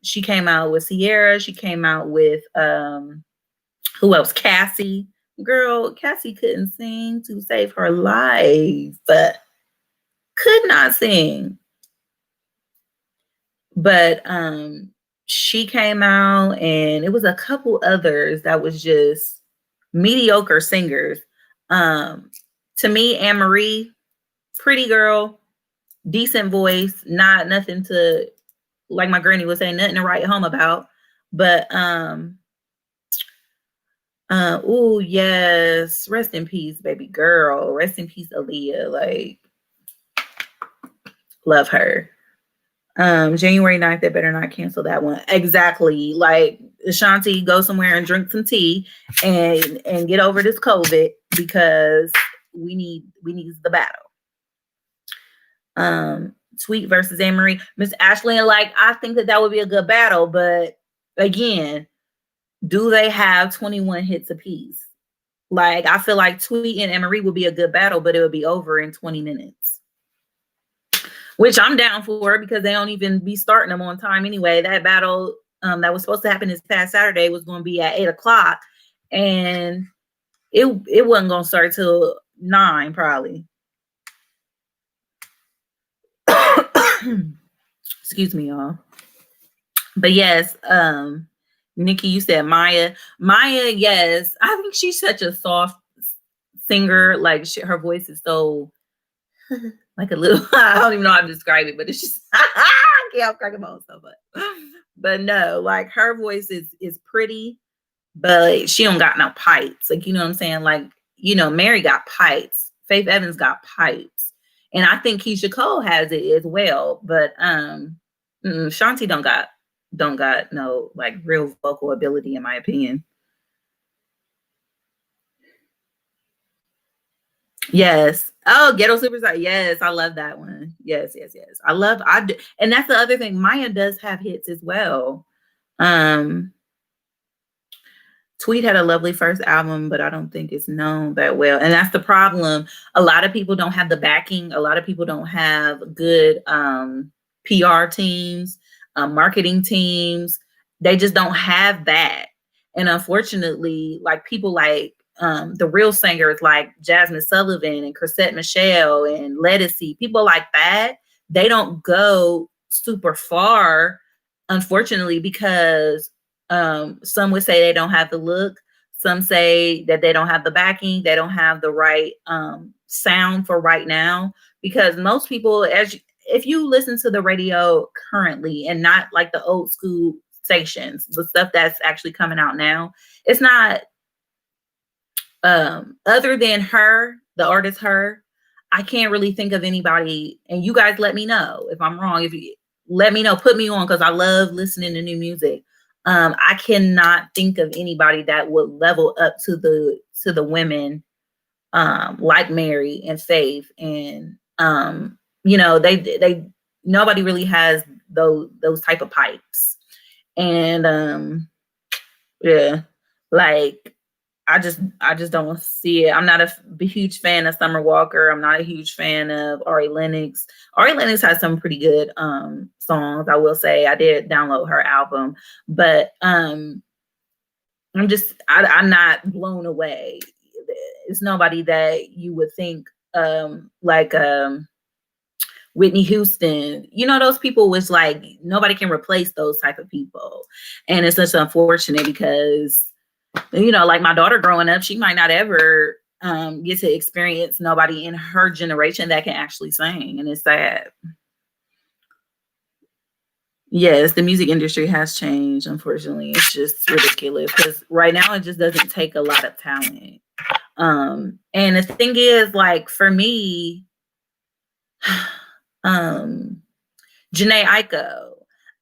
she came out with Sierra. She came out with who else? Cassie. Girl, Cassie couldn't sing to save her life, but could not sing. But she came out, and it was a couple others that was just mediocre singers. To me, Anne Marie, pretty girl, decent voice, not nothing to, like my granny would say, nothing to write home about. But oh yes, rest in peace, baby girl. Rest in peace, Aaliyah. Like, love her. January 9th, they better not cancel that one. Exactly. Like, Ashanti, go somewhere and drink some tea and get over this COVID, because we need the battle. Tweet versus Anne Marie. Miss Ashley, like, I think that would be a good battle, but again, do they have 21 hits apiece? Like, I feel like Tweet and Anne Marie would be a good battle, but it would be over in 20 minutes. Which I'm down for, because they don't even be starting them on time anyway. That battle that was supposed to happen this past Saturday was going to be at 8 o'clock, and it wasn't going to start till 9 probably. Excuse me, y'all. But yes, Nikki, you said Maya. Maya, yes. I think she's such a soft singer. Like, her voice is so like a little, I don't even know how to describe it, but it's just, I can't crack them on so much. But no, like, her voice is pretty, but she don't got no pipes. Like, you know what I'm saying? Like, you know, Mary got pipes. Faith Evans got pipes. And I think Keisha Cole has it as well. But Shanti don't got no, like, real vocal ability, in my opinion. Yes. Oh, Ghetto Superstar. Yes, I love that one. Yes. And that's the other thing. Maya does have hits as well. Tweet had a lovely first album, but I don't think it's known that well. And that's the problem. A lot of people don't have the backing. A lot of people don't have good PR teams, marketing teams. They just don't have that. And unfortunately, like, people like the real singers like Jasmine Sullivan and Chrisette Michelle and Lettucey, people like that, they don't go super far, unfortunately, because some would say they don't have the look. Some say that they don't have the backing. They don't have the right sound for right now. Because most people, if you listen to the radio currently, and not like the old school stations, the stuff that's actually coming out now, it's not, other than her, the artist Her, I can't really think of anybody. And you guys let me know if I'm wrong. If you let me know, put me on, because I love listening to new music. I cannot think of anybody that would level up to the women like Mary and Faith. And you know, they nobody really has those type of pipes. And yeah, like, I just don't see it. I'm not a huge fan of Summer Walker. I'm not a huge fan of Ari Lennox. Ari Lennox has some pretty good songs, I will say. I did download her album, but I'm not blown away. It's nobody that you would think like Whitney Houston. You know, those people was like nobody can replace those type of people. And it's just unfortunate because, you know, like my daughter growing up, she might not ever get to experience nobody in her generation that can actually sing. And it's sad. Yes, the music industry has changed, unfortunately. It's just ridiculous because right now it just doesn't take a lot of talent. And the thing is, like, for me, Janae Aiko,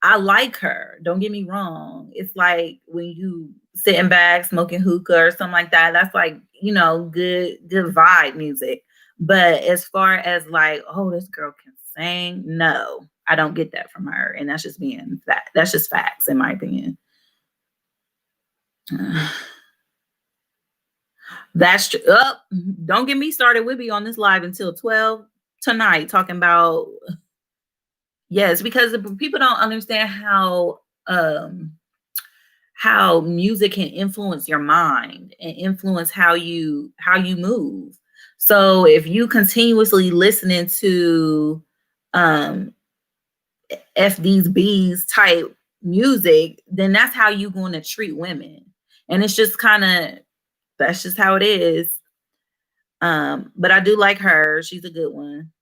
I like her. Don't get me wrong. It's like when you sitting back smoking hookah or something like that, that's like, you know, good vibe music. But as far as like, oh, this girl can sing, no, I don't get that from her. And that's just being that. That's just facts, in my opinion. That's true. Oh, don't get me started. We'll be on this live until 12 tonight talking about, yes, because people don't understand how music can influence your mind and influence how you move. So if you continuously listening to F these bees type music, then that's how you going to treat women. And it's just kind of, that's just how it is. But I do like her. She's a good one.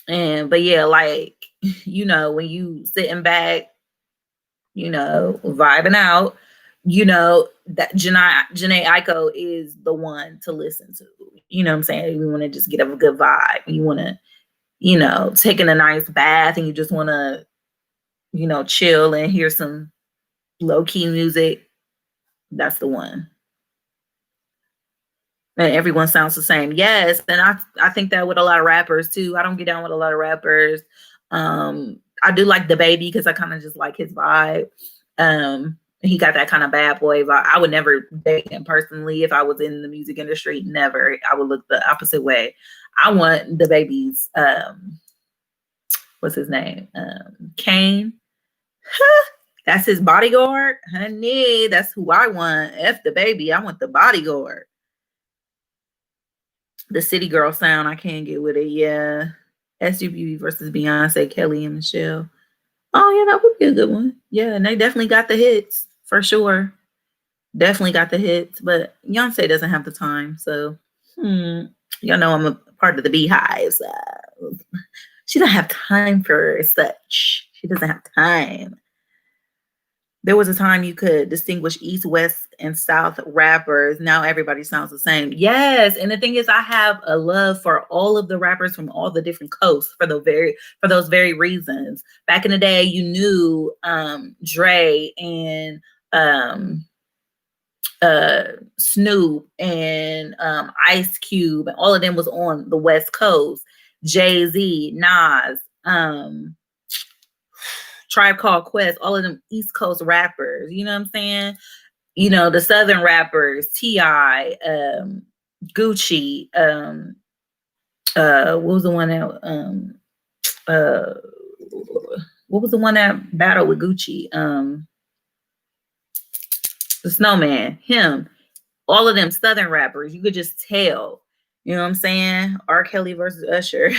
But yeah, like, you know, when you sitting back, you know, vibing out, you know, that Janae Aiko is the one to listen to. You know what I'm saying? You want to just get a good vibe. You want to, you know, taking a nice bath and you just want to, you know, chill and hear some low key music. That's the one. And everyone sounds the same. Yes, and I think that with a lot of rappers too. I don't get down with a lot of rappers. I do like the baby because I kind of just like his vibe. He got that kind of bad boy vibe. I would never date him personally if I was in the music industry. Never. I would look the opposite way. I want the baby's what's his name? Kane. That's his bodyguard. Honey, that's who I want. F the baby. I want the bodyguard. The city girl sound, I can't get with it. Yeah. SUV versus Beyonce, Kelly and Michelle. Oh yeah, that would be a good one. Yeah, and they definitely got the hits for sure. Definitely got the hits, but Beyonce doesn't have the time. So, y'all know I'm a part of the Beehive. So she doesn't have time for such. She doesn't have time. There was a time you could distinguish East, West, and South rappers. Now everybody sounds the same. Yes, and the thing is, I have a love for all of the rappers from all the different coasts for those very reasons. Back in the day, you knew Dre and Snoop and Ice Cube, and all of them was on the West Coast. Jay-Z, Nas, Tribe Called Quest, all of them East Coast rappers. You know what I'm saying? You know, the Southern rappers, T.I., Gucci, what was the one that what was the one that battled with Gucci? The Snowman, him, all of them Southern rappers, you could just tell. You know what I'm saying? R. Kelly versus Usher.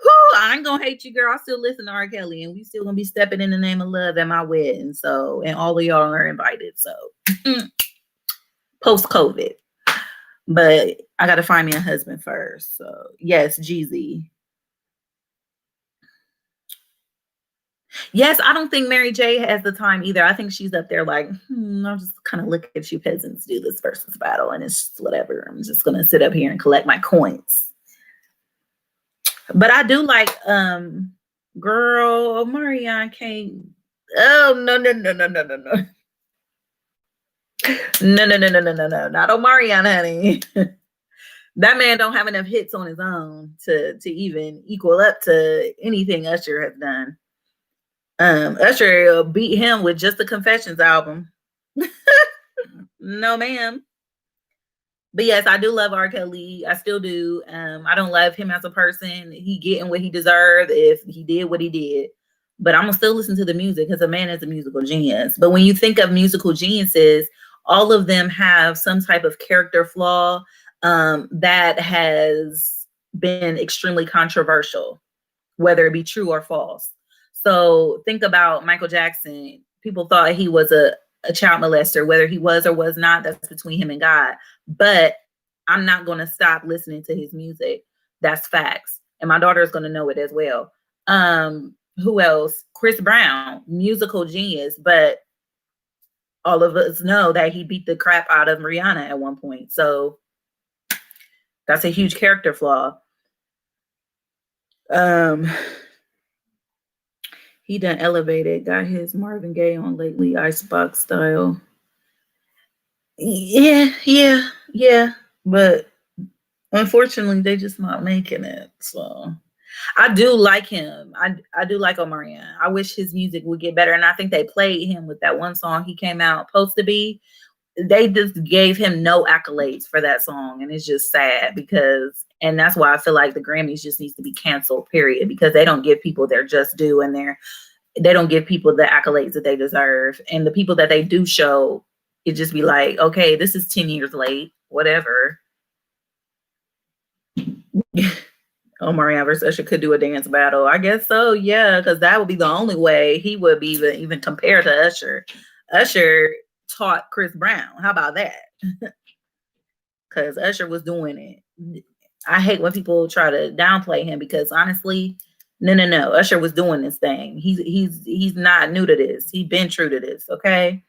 Whoo, I ain't gonna hate you, girl. I still listen to R. Kelly, and we still gonna be stepping in the name of love at my wedding. So, and all of y'all are invited. So, post COVID, but I gotta find me a husband first. So, yes, Jeezy. Yes, I don't think Mary J has the time either. I think she's up there like, I'll just kind of look at you peasants do this versus battle, and it's just whatever. I'm just gonna sit up here and collect my coins. But I do like girl Marion can't. Oh no. No. Not Omarion, honey. That man don't have enough hits on his own to even equal up to anything Usher has done. Usher beat him with just the Confessions album. No, ma'am. But yes, I do love R. Kelly. I still do. I don't love him as a person. He getting what he deserved if he did what he did. but I'm gonna still listen to the music because the man is a musical genius. But when you think of musical geniuses, all of them have some type of character flaw that has been extremely controversial, whether it be true or false. So think about Michael Jackson. People thought he was a child molester, whether he was or was not, that's between him and God. But I'm not going to stop listening to his music. That's facts. And my daughter is going to know it as well. Who else? Chris Brown, musical genius, but all of us know that he beat the crap out of Rihanna at one point. So that's a huge character flaw. He done elevated, got his Marvin Gaye on lately, Icebox style. Yeah. But unfortunately, they just not making it. So I do like him. I do like Omarion. I wish his music would get better. And I think they played him with that one song he came out, Supposed to Be. They just gave him no accolades for that song. And it's just sad because, and that's why I feel like the Grammys just needs to be canceled, period, because they don't give people their just due and they don't give people the accolades that they deserve. And the people that they do show, it just be like, okay, this is 10 years late, whatever. Omarion versus Usher could do a dance battle. I guess so, yeah, because that would be the only way he would be even compared to Usher. Usher taught Chris Brown. How about that? Because Usher was doing it. I hate when people try to downplay him because honestly, no. Usher was doing this thing. He's not new to this. He's been true to this. Okay.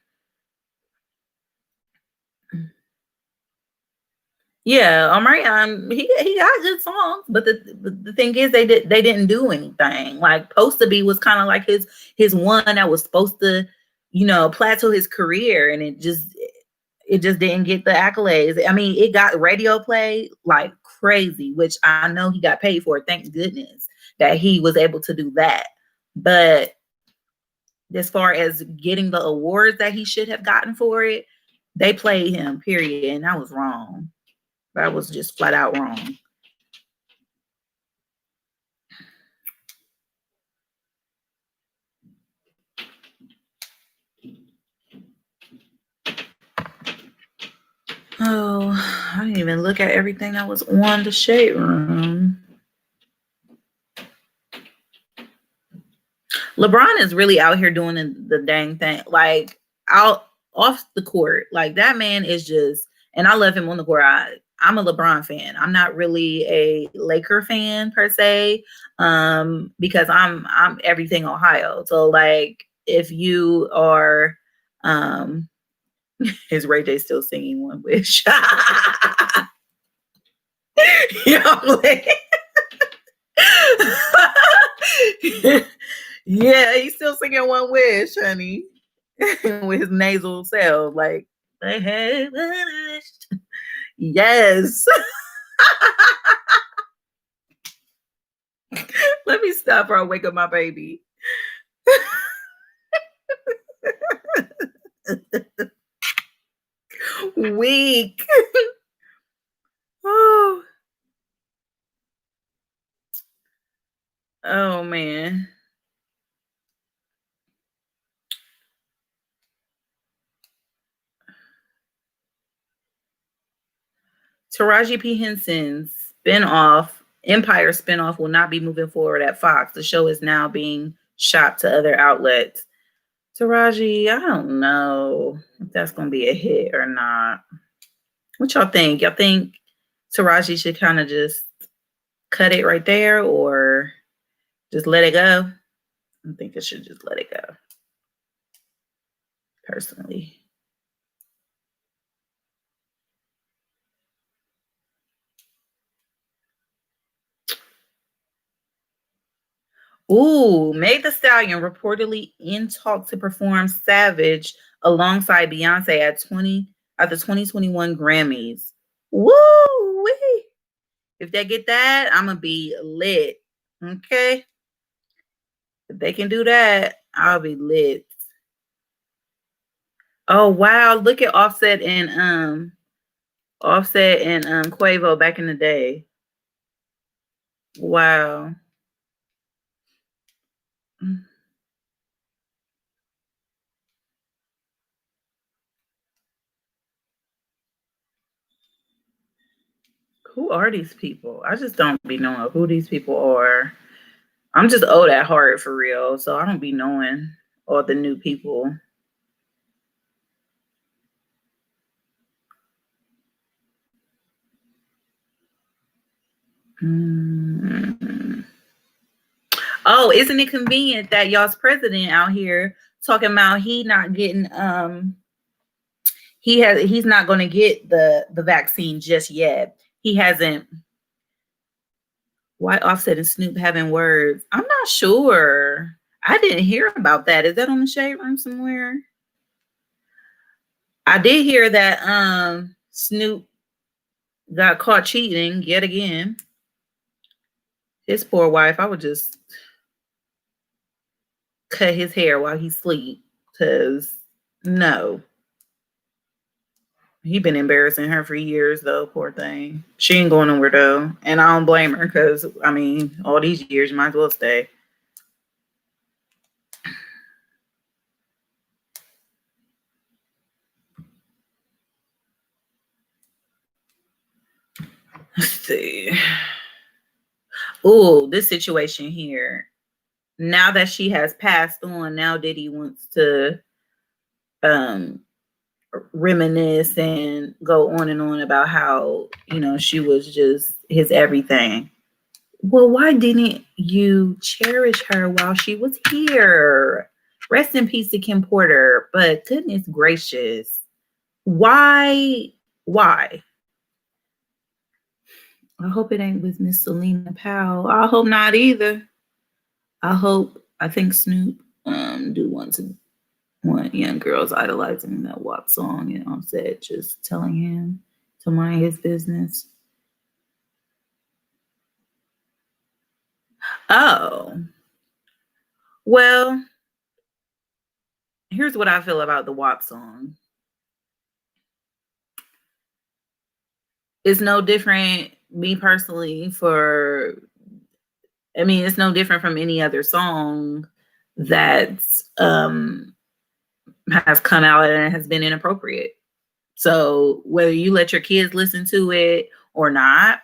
Yeah, Omarion, he got good songs, but the thing is they didn't do anything. Like Supposed to Be was kind of like his one that was supposed to, plateau his career, and it just didn't get the accolades. I mean, it got radio play like crazy, which I know he got paid for. Thank goodness that he was able to do that. But as far as getting the awards that he should have gotten for it, they played him, period, and that was wrong. That was just flat out wrong. Oh, I didn't even look at everything that was on the shade room. LeBron is really out here doing the dang thing, like out off the court. Like that man is just, and I love him on the court. I'm a LeBron fan. I'm not really a Laker fan per se, because I'm everything Ohio. So like, if you are, is Ray J still singing One Wish? Like, yeah, he's still singing One Wish, honey, with his nasal self. Like, yes. Let me stop or I'll wake up my baby. Weak. Oh man. Taraji P. Henson's Empire spinoff will not be moving forward at Fox. The show is now being shopped to other outlets. Taraji, I don't know if that's going to be a hit or not. What y'all think? Y'all think Taraji should kind of just cut it right there or just let it go? I think it should just let it go, personally. Ooh, Meg Thee Stallion reportedly in talk to perform Savage alongside Beyonce at the 2021 Grammys. Woo! If they get that, I'm gonna be lit. Okay. If they can do that, I'll be lit. Oh wow, look at Offset and Quavo back in the day. Wow. Who are these people? I just don't be knowing who these people are. I'm just old at heart for real, so I don't be knowing all the new people. Mm. Oh, isn't it convenient that y'all's president out here talking about he not getting he's not going to get the vaccine just yet. He hasn't. Why Offset and Snoop having words? I'm not sure. I didn't hear about that. Is that on the Shade Room somewhere? I did hear that Snoop got caught cheating yet again. His poor wife, I would just cut his hair while he sleep. Cause no. He been embarrassing her for years though, poor thing. She ain't going nowhere though. And I don't blame her because I mean, all these years you might as well stay. Let's see. Oh, this situation here. Now that she has passed on, now Diddy wants to um reminisce and go on and on about how, you know, she was just his everything. Well, why didn't you cherish her while she was here? Rest in peace to Kim Porter. But goodness gracious, why? Why? I hope it ain't with Miss Selena Powell. I hope not either. I think Snoop do want young girls idolizing that WAP song and Offset just telling him to mind his business. Oh. Well, here's what I feel about the WAP song. It's no different, me personally, it's no different from any other song that has come out and has been inappropriate. So whether you let your kids listen to it or not,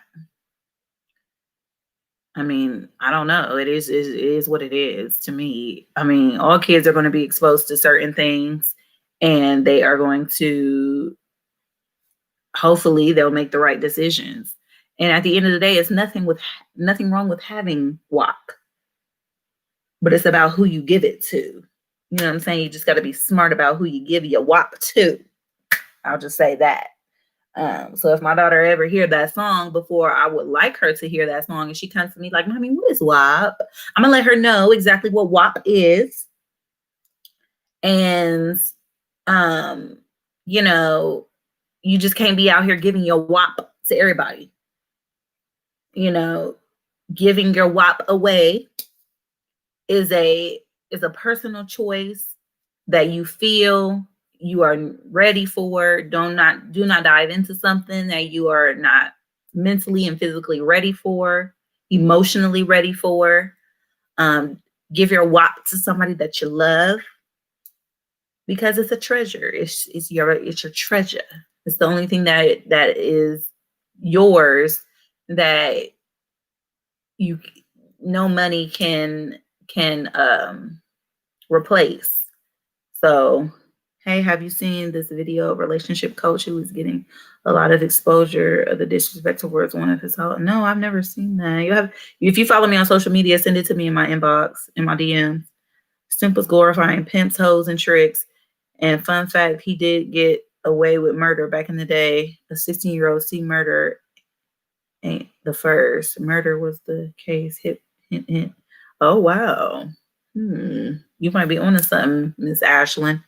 I mean, I don't know. It is what it is to me. I mean, all kids are going to be exposed to certain things and they are going to, hopefully they'll make the right decisions. And at the end of the day, it's nothing wrong with having WAP, but it's about who you give it to. You know what I'm saying? You just got to be smart about who you give your WAP to. I'll just say that. So if my daughter ever hear that song before I would like her to hear that song, and she comes to me like, "Mommy, what is WAP?" I'm gonna let her know exactly what WAP is. And you know, you just can't be out here giving your WAP to everybody. You know, giving your WAP away is a personal choice that you feel you are ready for. Do not dive into something that you are not mentally and physically ready for, emotionally ready for. Give your WAP to somebody that you love because it's a treasure. It's your treasure. It's the only thing that is yours that you no money can replace. So, hey, have you seen this video of relationship coach who was getting a lot of exposure of the disrespect towards one of his hosts? No, I've never seen that. If you follow me on social media, send it to me in my inbox, in my DMs. Simple's glorifying pimps, hoes, and tricks. And fun fact, he did get away with murder back in the day. A 16-year-old C murder ain't the first. Murder was the case. Hint, hint. Oh, wow. You might be onto something, Miss Ashlyn.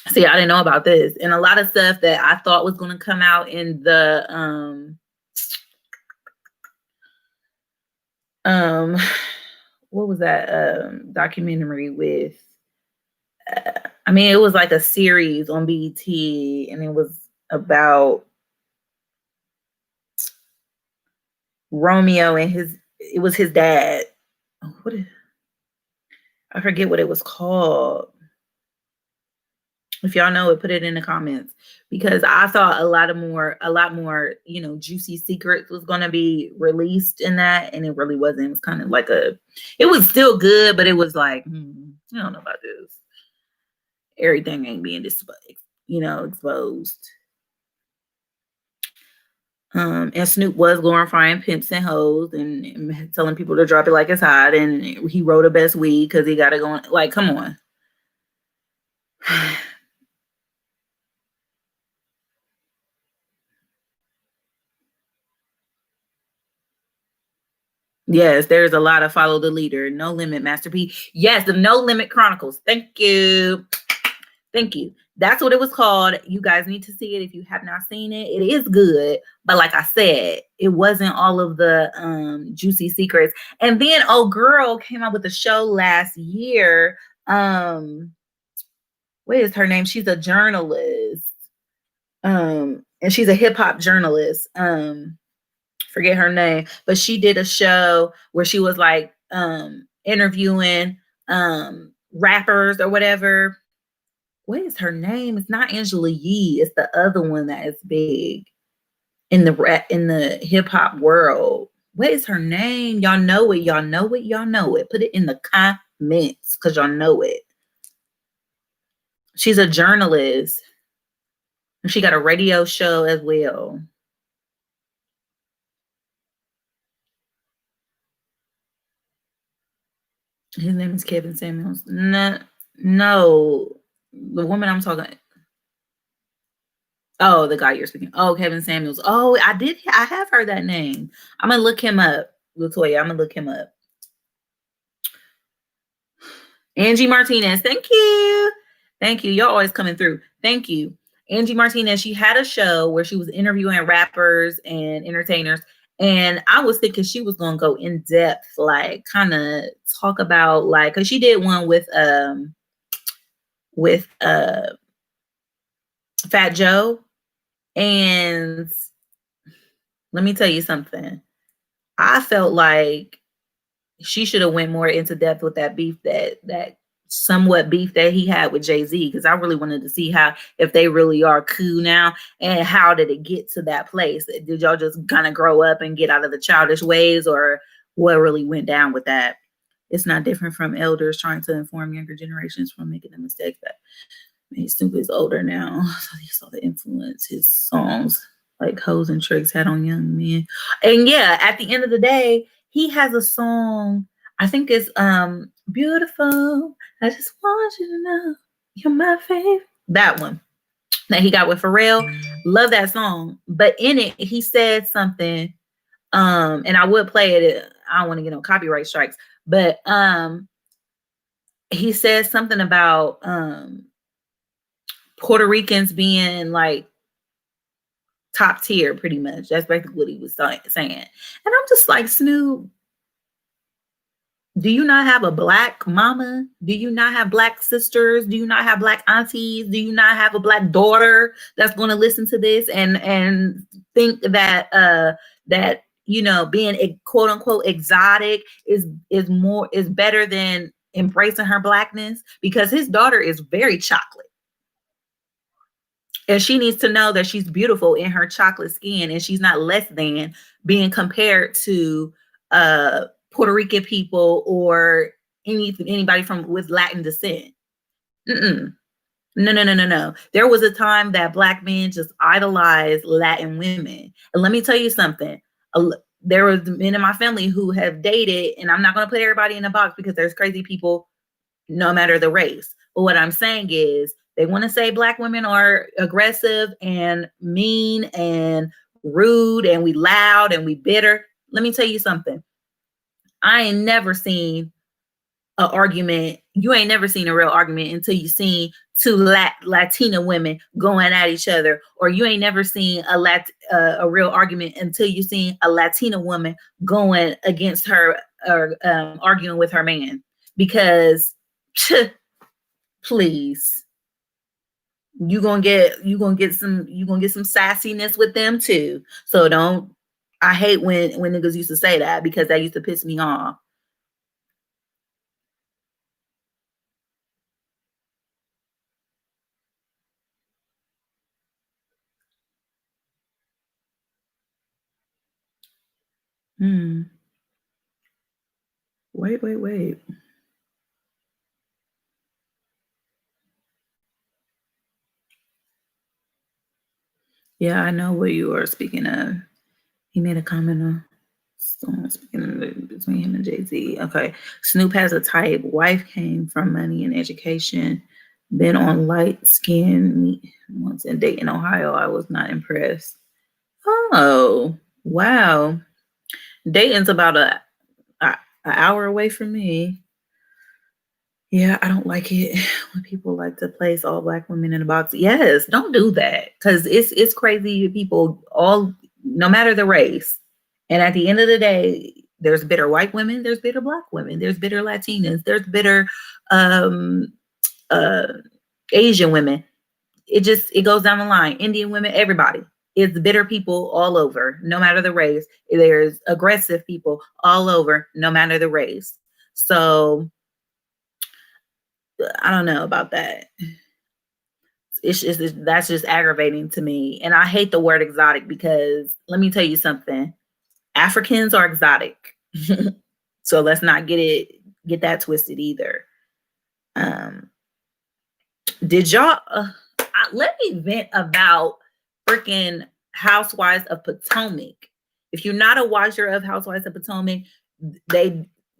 See, I didn't know about this. And a lot of stuff that I thought was going to come out in the what was that documentary with it was like a series on BET, and it was about Romeo and it was his dad. I forget what it was called. If y'all know it, put it in the comments, because I thought a lot more, juicy secrets was going to be released in that, and it really wasn't. It was kind of like it was still good, but it was like, I don't know about this. Everything ain't being exposed. And Snoop was glorifying pimps and hoes and telling people to drop it like it's hot, and he wrote a best weed because he got to go on. Like, come on. Yes, there's a lot of follow the leader. No Limit, Master P. Yes, the No Limit Chronicles. Thank you. Thank you. That's what it was called. You guys need to see it if you have not seen it. It is good, but like I said, it wasn't all of the juicy secrets. And then old girl came out with a show last year. What is her name? She's a journalist. And she's a hip hop journalist. Forget her name, but she did a show where she was like interviewing rappers or whatever. What is her name? It's not Angela Yee. It's the other one that is big in the hip hop world. What is her name? Y'all know it. Y'all know it. Y'all know it. Put it in the comments because y'all know it. She's a journalist. And she got a radio show as well. His name is Kevin Samuels. No, the woman I'm talking. Oh, the guy you're speaking. Oh, Kevin Samuels. Oh, I have heard that name. I'm gonna look him up, Latoya. I'm gonna look him up. Angie Martinez. Thank you. Thank you. Y'all always coming through. Thank you. Angie Martinez. She had a show where she was interviewing rappers and entertainers. And I was thinking she was gonna go in depth, like kind of talk about like, cause she did one with Fat Joe. And let me tell you something. I felt like she should have went more into depth with that beef, that somewhat beef that he had with Jay-Z, because I really wanted to see how, if they really are cool now, and how did it get to that place? Did y'all just kind of grow up and get out of the childish ways, or what really went down with that? It's not different from elders trying to inform younger generations from making the mistakes that Snoop is older now, so he saw the influence his songs like Hoes and Tricks had on young men. And yeah, at the end of the day, he has a song, I think it's Beautiful. I just want you to know you're my favorite. That one that he got with Pharrell. Love that song. But in it, he said something, and I would play it. I don't want to get no copyright strikes, but he said something about Puerto Ricans being like top tier, pretty much. That's basically what he was saying. And I'm just like, Snoop, do you not have a black mama? Do you not have black sisters? Do you not have black aunties? Do you not have a black daughter that's going to listen to this and think that that being a quote unquote exotic is better than embracing her blackness? Because his daughter is very chocolate. And she needs to know that she's beautiful in her chocolate skin, and she's not less than being compared to Puerto Rican people or anybody with Latin descent. No. There was a time that Black men just idolized Latin women. And let me tell you something. There was men in my family who have dated, and I'm not going to put everybody in a box because there's crazy people no matter the race. But what I'm saying is, they want to say Black women are aggressive and mean and rude and we loud and we bitter. Let me tell you something. I ain't never seen an argument. You ain't never seen a real argument until you seen two Latina women going at each other, or you ain't never seen a real argument until you seen a Latina woman going against her or arguing with her man. Because please, you gonna get some sassiness with them too. So don't. I hate when niggas used to say that, because that used to piss me off. Wait. Yeah, I know what you are speaking of. He made a comment on someone speaking of between him and Jay-Z. Okay. Snoop has a type. Wife came from money and education. Been on light skin once in Dayton, Ohio. I was not impressed. Oh, wow. Dayton's about an hour away from me. Yeah, I don't like it when people like to place all Black women in a box. Yes, don't do that because it's crazy. People all, no matter the race, and at the end of the day, there's bitter white women, there's bitter Black women, there's bitter Latinas, there's bitter um, uh, Asian women. It goes down the line. Indian women, everybody. It's bitter people all over, no matter the race. There's aggressive people all over, no matter the race. So I don't know about that. That's just aggravating to me. And I hate the word exotic because let me tell you something. Africans are exotic. So let's not get that twisted either. Did y'all let me vent about freaking Housewives of Potomac. If you're not a watcher of Housewives of Potomac,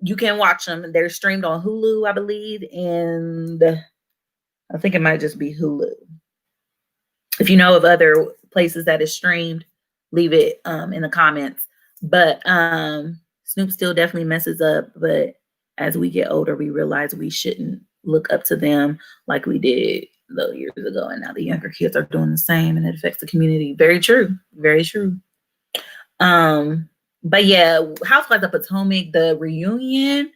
you can watch them. They're streamed on Hulu, I believe, and I think it might just be Hulu. If you know of other places that is streamed, leave it in the comments. But Snoop still definitely messes up. But as we get older, we realize we shouldn't look up to them like we did years ago. And now the younger kids are doing the same, and it affects the community. Very true. Very true. But yeah, Housewives of Potomac, the reunion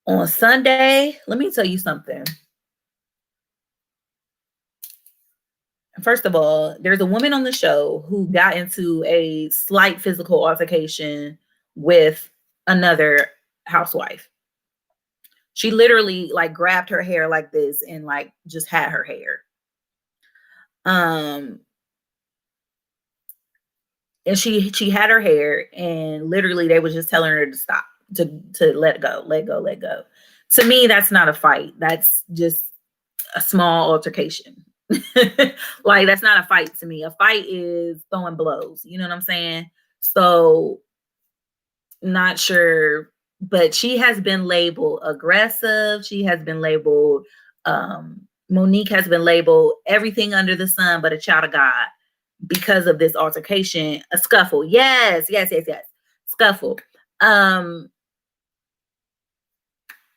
on Sunday. Let me tell you something. First of all, there's a woman on the show who got into a slight physical altercation with another housewife. She literally like grabbed her hair like this and like just had her hair. And she had her hair and literally they was just telling her to stop, to let go. To me, that's not a fight. That's just a small altercation. Like that's not a fight to me. A fight is throwing blows. You know what I'm saying? So not sure, but she has been labeled aggressive. She has been labeled, Monique has been labeled everything under the sun but a child of God because of this altercation, a scuffle. Yes. Scuffle.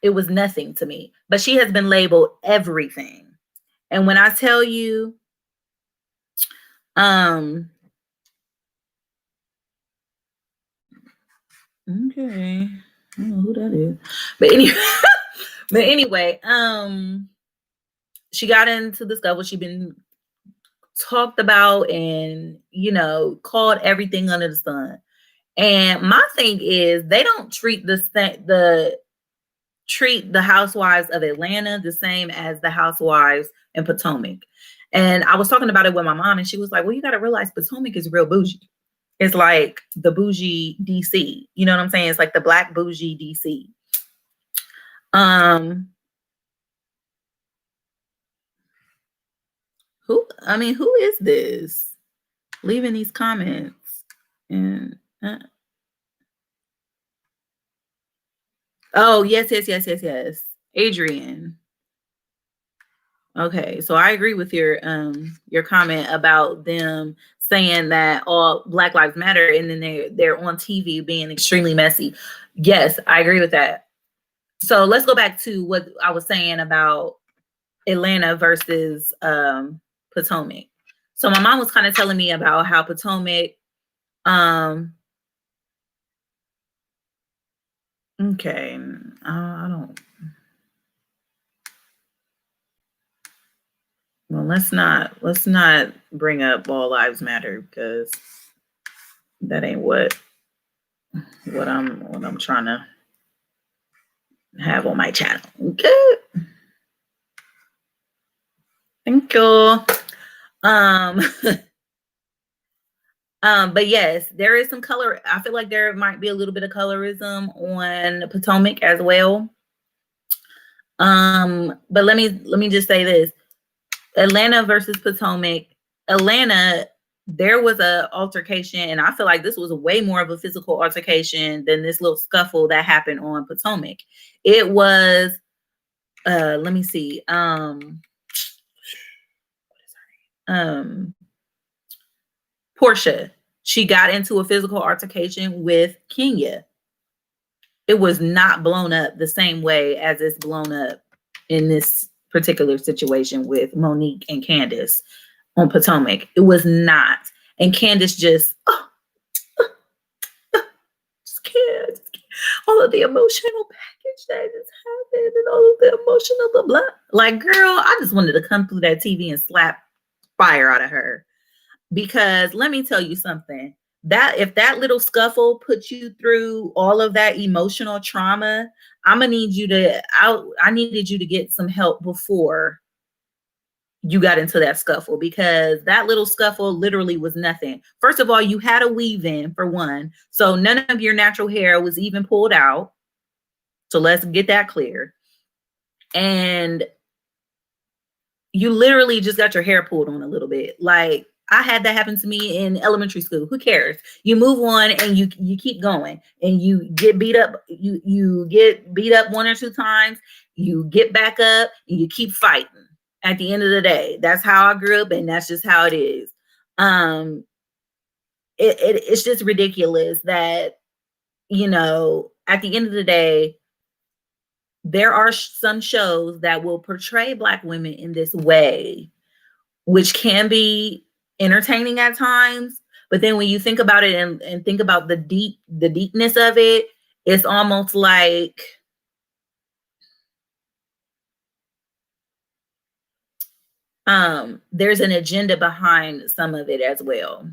It was nothing to me, but she has been labeled everything. And when I tell you, okay, I don't know who that is, but anyway, she got into the scuffle. She'd been talked about and called everything under the sun. And my thing is, they don't treat the housewives of Atlanta the same as the housewives in Potomac. And I was talking about it with my mom, and she was like, well, you got to realize Potomac is real bougie. It's like the bougie DC. You know what I'm saying? It's like the Black bougie DC. Who is this leaving these comments? And oh, yes. Adrian. Okay, so I agree with your comment about them saying that all Black Lives Matter, and then they're on TV being extremely messy. Yes, I agree with that. So let's go back to what I was saying about Atlanta versus Potomac. So my mom was kind of telling me about how Potomac, okay, I don't. Well, let's not bring up All Lives Matter because that ain't what I'm trying to have on my channel. Okay. Thank you. But yes, there is some color. I feel like there might be a little bit of colorism on Potomac as well. But let me just say this. Atlanta versus Potomac. Atlanta, there was a altercation, and I feel like this was way more of a physical altercation than this little scuffle that happened on Potomac. It was let me see. Um Portia. She got into a physical altercation with Kenya. It was not blown up the same way as it's blown up in this particular situation with Monique and Candace on Potomac. It was not. And Candace just, just can't. All of the emotional package that just happened and all of the emotional blah, blah. Like, girl, I just wanted to come through that TV and slap fire out of her. Because let me tell you something. That if that little scuffle put you through all of that emotional trauma, I'm gonna need you to I needed you to get some help before you got into that scuffle, because that little scuffle literally was nothing. First of all, you had a weave in for one, so none of your natural hair was even pulled out. So let's get that clear. And you literally just got your hair pulled on a little bit. Like, I had that happen to me in elementary school. Who cares? You move on and you keep going, and you get beat up. You get beat up one or two times. You get back up and you keep fighting. At the end of the day, that's how I grew up, and that's just how it is. It's just ridiculous that, at the end of the day, there are some shows that will portray Black women in this way, which can be entertaining at times. But then when you think about it and think about the deepness of it, it's almost like there's an agenda behind some of it as well.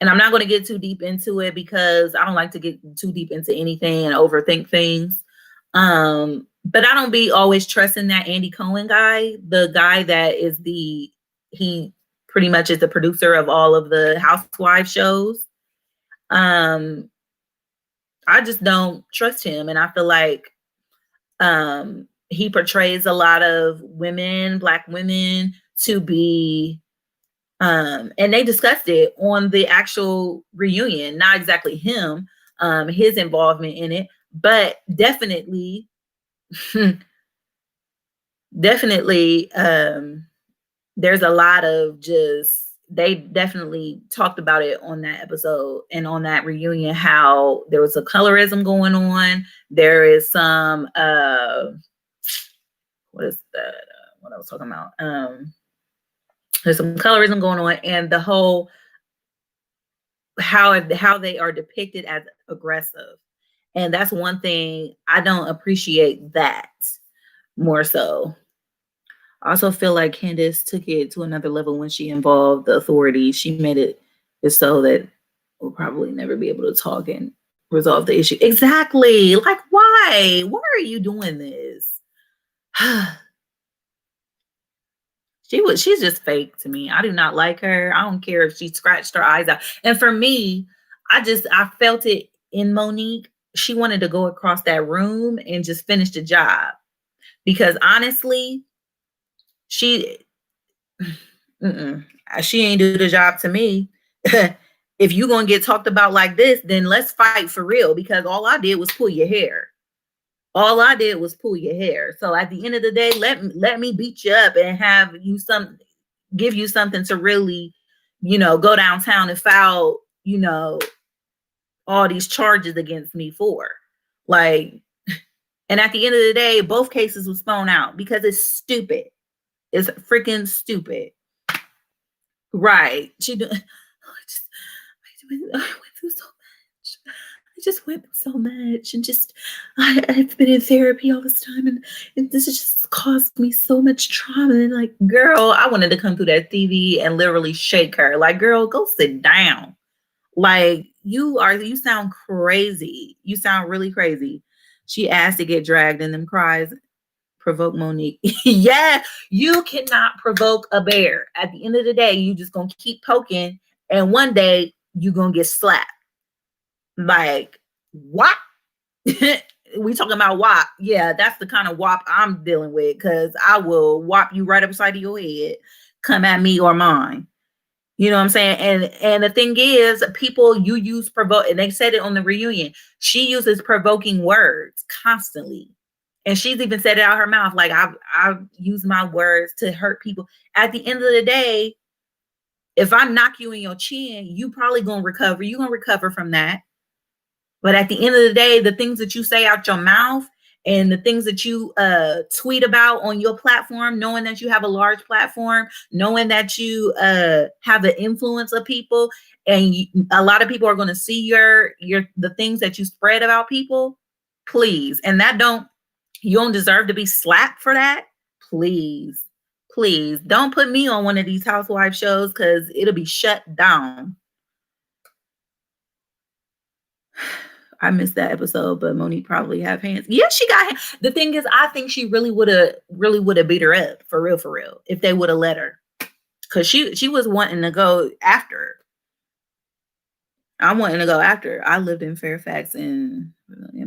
And I'm not going to get too deep into it because I don't like to get too deep into anything and overthink things. But I don't be always trusting that Andy Cohen guy, the guy that is he pretty much is the producer of all of the Housewives shows. I just don't trust him. And I feel like he portrays a lot of women, Black women, to be and they discussed it on the actual reunion, not exactly him, his involvement in it, but definitely definitely there's a lot of they definitely talked about it on that episode and on that reunion, how there was a colorism going on. There is some what is that what I was talking about, there's some colorism going on, and the whole how they are depicted as aggressive. And that's one thing I don't appreciate, that more so. I also feel like Candace took it to another level when she involved the authorities. She made it so that we'll probably never be able to talk and resolve the issue. Exactly. Like, why? Why are you doing this? She's just fake to me. I do not like her. I don't care if she scratched her eyes out. And for me, I felt it in Monique. She wanted to go across that room and just finish the job. Because honestly, she ain't do the job to me. If you gonna get talked about like this, then let's fight for real, because all I did was pull your hair. All I did was pull your hair. So at the end of the day, let me beat you up and give you something to really, go downtown and file, all these charges against me for. Like, and at the end of the day, both cases was thrown out because it's stupid. It's freaking stupid. Right. I went through so much. I just went through so much, and I've been in therapy all this time, and this has just caused me so much trauma. And like, girl, I wanted to come through that TV and literally shake her. Like, girl, go sit down. Like, you sound crazy. You sound really crazy. She asked to get dragged, and them cries provoke Monique. Yeah, you cannot provoke a bear. At the end of the day, you just gonna keep poking, and one day you gonna get slapped. Like, what? We talking about WAP. Yeah, that's the kind of WAP I'm dealing with, because I will WAP you right upside of your head. Come at me or mine. You know what I'm saying? And the thing is, people, you use provoke, and they said it on the reunion. She uses provoking words constantly. And she's even said it out her mouth, like, I've used my words to hurt people. At the end of the day, if I knock you in your chin, you probably gonna recover. You're gonna recover from that. But at the end of the day, the things that you say out your mouth and the things that you tweet about on your platform, knowing that you have a large platform, knowing that you have the influence of people, and a lot of people are going to see the things that you spread about people, please. And you don't deserve to be slapped for that. Please, please don't put me on one of these housewife shows, because it'll be shut down. I missed that episode, but Monique probably have hands. Yeah, she got hands. The thing is, I think she really would have beat her up for real, if they would have let her. Cause she was wanting to go after. I'm wanting to go after. I lived in Fairfax, and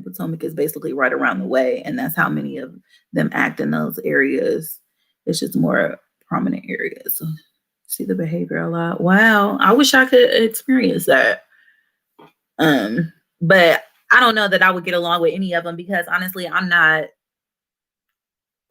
Potomac is basically right around the way, and that's how many of them act in those areas. It's just more prominent areas. So, see the behavior a lot. Wow, I wish I could experience that. But I don't know that I would get along with any of them, because honestly, I'm not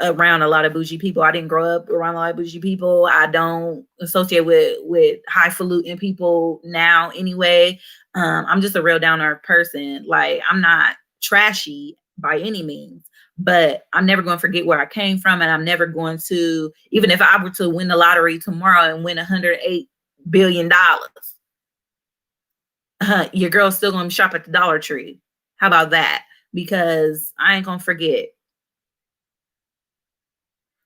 around a lot of bougie people. I didn't grow up around a lot of bougie people. I don't associate with highfalutin people now anyway. I'm just a real down to earth person. Like, I'm not trashy by any means, but I'm never going to forget where I came from. And I'm never going to, even if I were to win the lottery tomorrow and win $108 billion, your girl's still gonna shop at the Dollar Tree. How about that? Because I ain't gonna forget.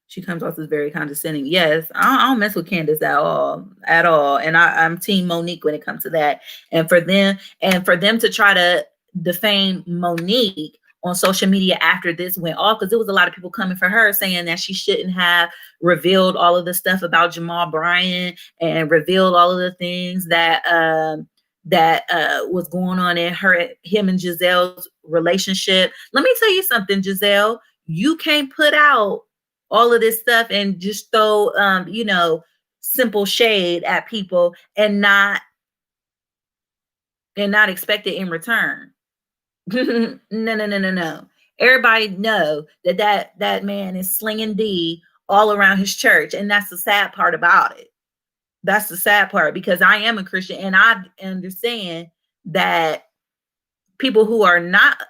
She comes off as very condescending. Yes, I don't mess with Candace at all. And I'm team Monique when it comes to that. And for them to try to defame Monique on social media after this went off, because there was a lot of people coming for her, saying that she shouldn't have revealed all of the stuff about Jamal Bryant, and revealed all of the things that was going on in him and Giselle's relationship. Let me tell you something, Giselle. You can't put out all of this stuff and just throw simple shade at people and not expect it in return. No. Everybody know that man is slinging D all around his church, and that's the sad part about it. That's the sad part, because I am a Christian, and I understand that people who are not,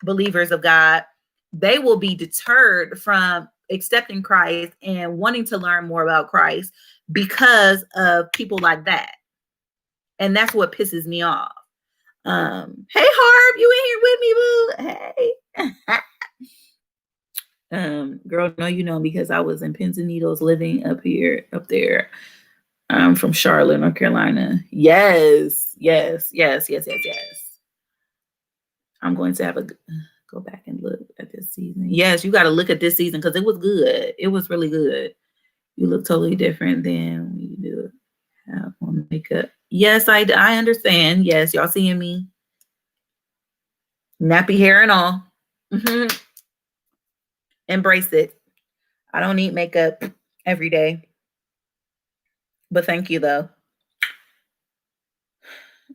believers of God, they will be deterred from accepting Christ and wanting to learn more about Christ because of people like that. And that's what pisses me off. Hey Harp, you in here with me, boo? Hey. Girl, no, because I was in pins and needles living up there. I'm from Charlotte, North Carolina. Yes. I'm going to have go back and look at this season. Yes, you got to look at this season, because it was good. It was really good. You look totally different than when you do have on makeup. Yes, I understand. Yes, y'all seeing me? Nappy hair and all. Mm-hmm. Embrace it. I don't need makeup every day. But thank you, though.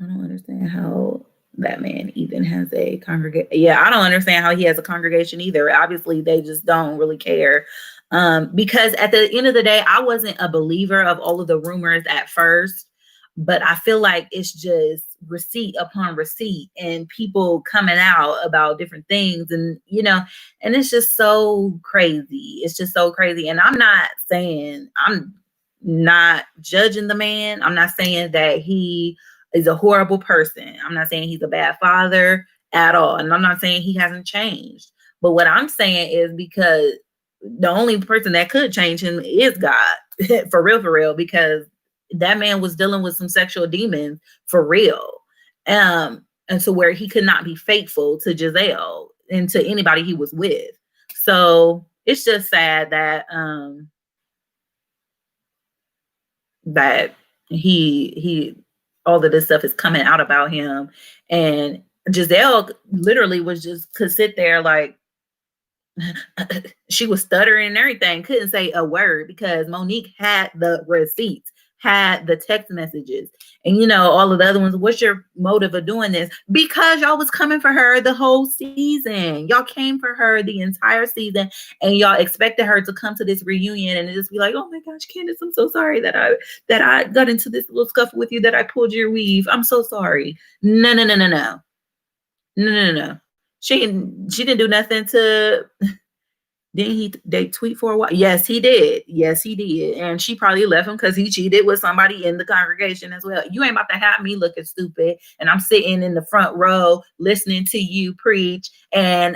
I don't understand how that man even has a congregation. Yeah, I don't understand how he has a congregation either. Obviously, they just don't really care. Because at the end of the day, I wasn't a believer of all of the rumors at first, but I feel like it's just receipt upon receipt and people coming out about different things, and and it's just so crazy. It's just so crazy. And I'm not judging the man. I'm not saying that he is a horrible person. I'm not saying he's a bad father at all. And I'm not saying he hasn't changed. But what I'm saying is, because the only person that could change him is God. For real, because that man was dealing with some sexual demons for real. And so where he could not be faithful to Giselle and to anybody he was with. So it's just sad that that he all of this stuff is coming out about him. And Giselle literally could sit there like, she was stuttering and everything, couldn't say a word because Monique had the receipts, had the text messages, and all of the other ones. What's your motive of doing this? Because y'all was coming for her the whole season. Y'all came for her the entire season, and y'all expected her to come to this reunion and just be like, "Oh my gosh, Candace, I'm so sorry that I got into this little scuffle with you, that I pulled your weave. I'm so sorry." No, no, no, no, no, no, no, no. She didn't do nothing to. Didn't they tweet for a while? Yes, he did. Yes, he did. And she probably left him because he cheated with somebody in the congregation as well. You ain't about to have me looking stupid and I'm sitting in the front row listening to you preach, and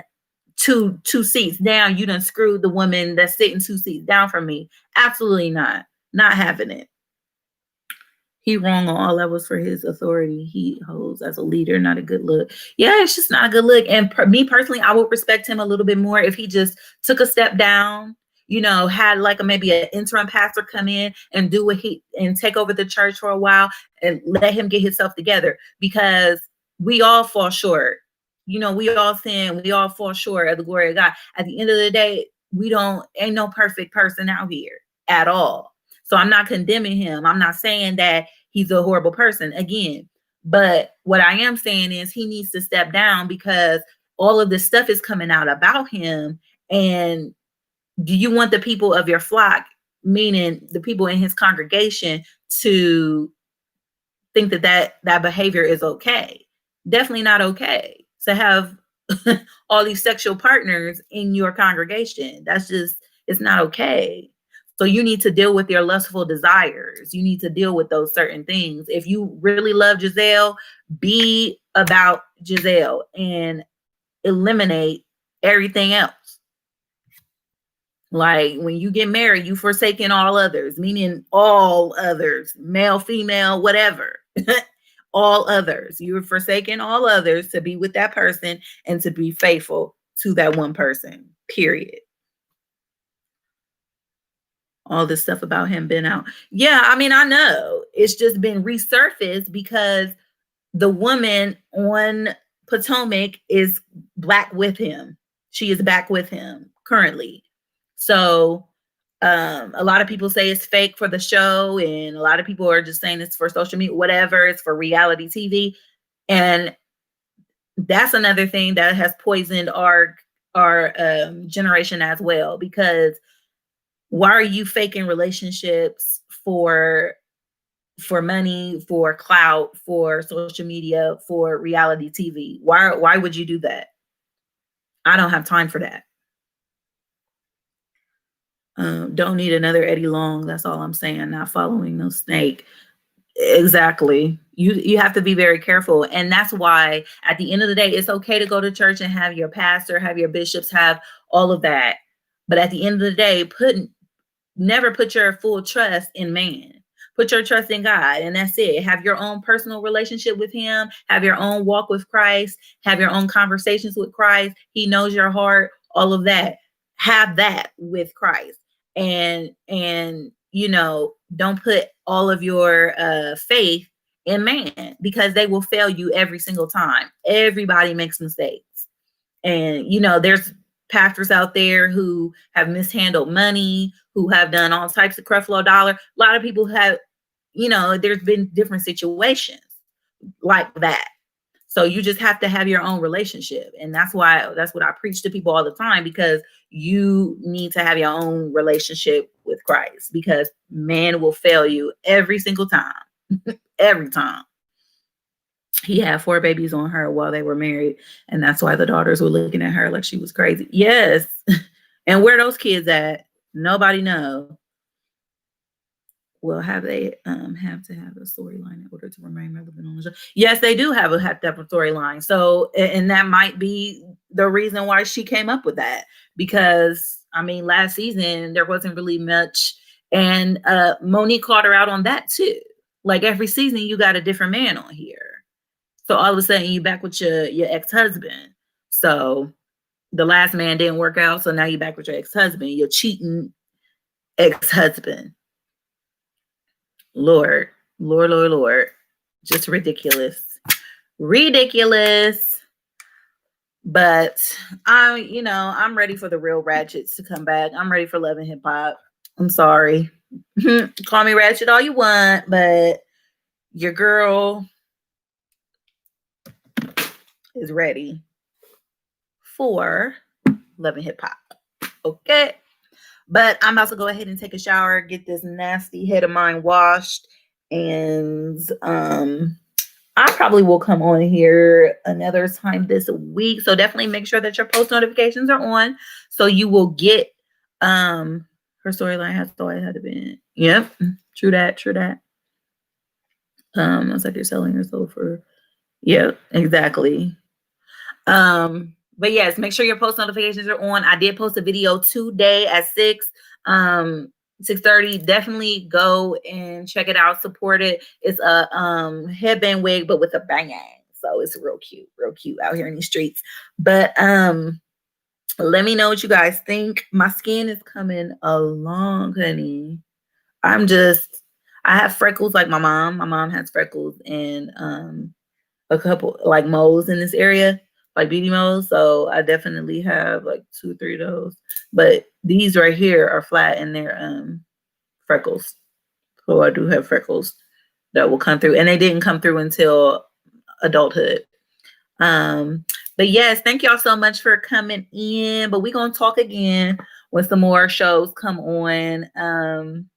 two seats down, you done screwed the woman that's sitting 2 seats down from me. Absolutely not. Not having it. He wrong on all levels for his authority he holds as a leader. Not a good look. Yeah, it's just not a good look. And me personally, I would respect him a little bit more if he just took a step down, had like maybe an interim pastor come in and do and take over the church for a while and let him get himself together, because we all fall short. We all sin. We all fall short of the glory of God. At the end of the day, ain't no perfect person out here at all. So I'm not condemning him. I'm not saying that he's a horrible person again. But what I am saying is he needs to step down, because all of this stuff is coming out about him. And do you want the people of your flock, meaning the people in his congregation, to think that behavior is okay? Definitely not okay to have all these sexual partners in your congregation. It's not okay. So you need to deal with your lustful desires. You need to deal with those certain things. If you really love Giselle, be about Giselle and eliminate everything else. Like when you get married, you forsaken all others, meaning all others, male, female, whatever. All others. You're forsaken all others to be with that person and to be faithful to that one person, period. All this stuff about him been out. Yeah, I mean, I know it's just been resurfaced because the woman on Potomac is back with him. She is back with him currently. So a lot of people say it's fake for the show, and a lot of people are just saying it's for social media, whatever. It's for reality TV. And that's another thing that has poisoned our generation as well, because why are you faking relationships for money, for clout, for social media, for reality TV? Why would you do that? I don't have time for that. Don't need another Eddie Long. That's all I'm saying. Not following no snake. Exactly. You have to be very careful. And that's why at the end of the day, it's okay to go to church and have your pastor, have your bishops, have all of that. But at the end of the day, never put your full trust in man. Put your trust in God, and that's it. Have your own personal relationship with him. Have your own walk with Christ. Have your own conversations with Christ. He knows your heart, all of that. Have that with Christ. And don't put all of your faith in man, because they will fail you every single time. Everybody makes mistakes. And, there's pastors out there who have mishandled money, who have done all types of creflo dollar. A lot of people have, there's been different situations like that. So you just have to have your own relationship. And that's what I preach to people all the time, because you need to have your own relationship with Christ, because man will fail you every single time. Every time. He had 4 babies on her while they were married, and that's why the daughters were looking at her like she was crazy. Yes. And where those kids at? Nobody know. Well, have they have to have a storyline in order to remain relevant on the show? Yes, they do have to have a storyline. So, and that might be the reason why she came up with that, because I mean, last season there wasn't really much, and Monique called her out on that too. Like every season, you got a different man on here. So all of a sudden, you back with your ex-husband. So the last man didn't work out, so now you're back with your ex-husband. You're cheating ex-husband. Lord. Just ridiculous. Ridiculous. But I'm ready for the real ratchets to come back. I'm ready for Love and Hip Hop. I'm sorry. Call me ratchet all you want, but your girl is ready for Love and Hip Hop. Okay. But I'm about to go ahead and take a shower, get this nasty head of mine washed, and I probably will come on here another time this week. So definitely make sure that your post notifications are on so you will get her storyline has always had to be. Yep. True that. It's like you're selling yourself for exactly. But yes, make sure your post notifications are on. I did post a video today at 6:30. Definitely go and check it out, support it. It's a headband wig, but with a bang. So it's real cute out here in these streets. But let me know what you guys think. My skin is coming along, honey. I have freckles like my mom. My mom has freckles and a couple like moles in this area, like beauty moles. So I definitely have like 2 or 3 of those. But these right here are flat and they're freckles. So I do have freckles that will come through. And they didn't come through until adulthood. But yes, thank y'all so much for coming in. But we're gonna talk again when some more shows come on.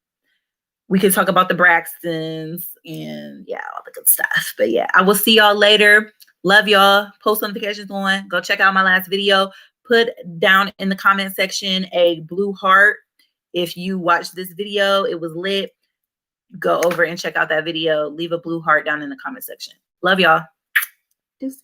We can talk about the Braxtons and all the good stuff. But yeah, I will see y'all later. Love y'all. Post notifications on. Go check out my last video. Put down in the comment section a blue heart if you watched this video. It was lit. Go over and check out that video. Leave a blue heart down in the comment section. Love y'all. Deuces.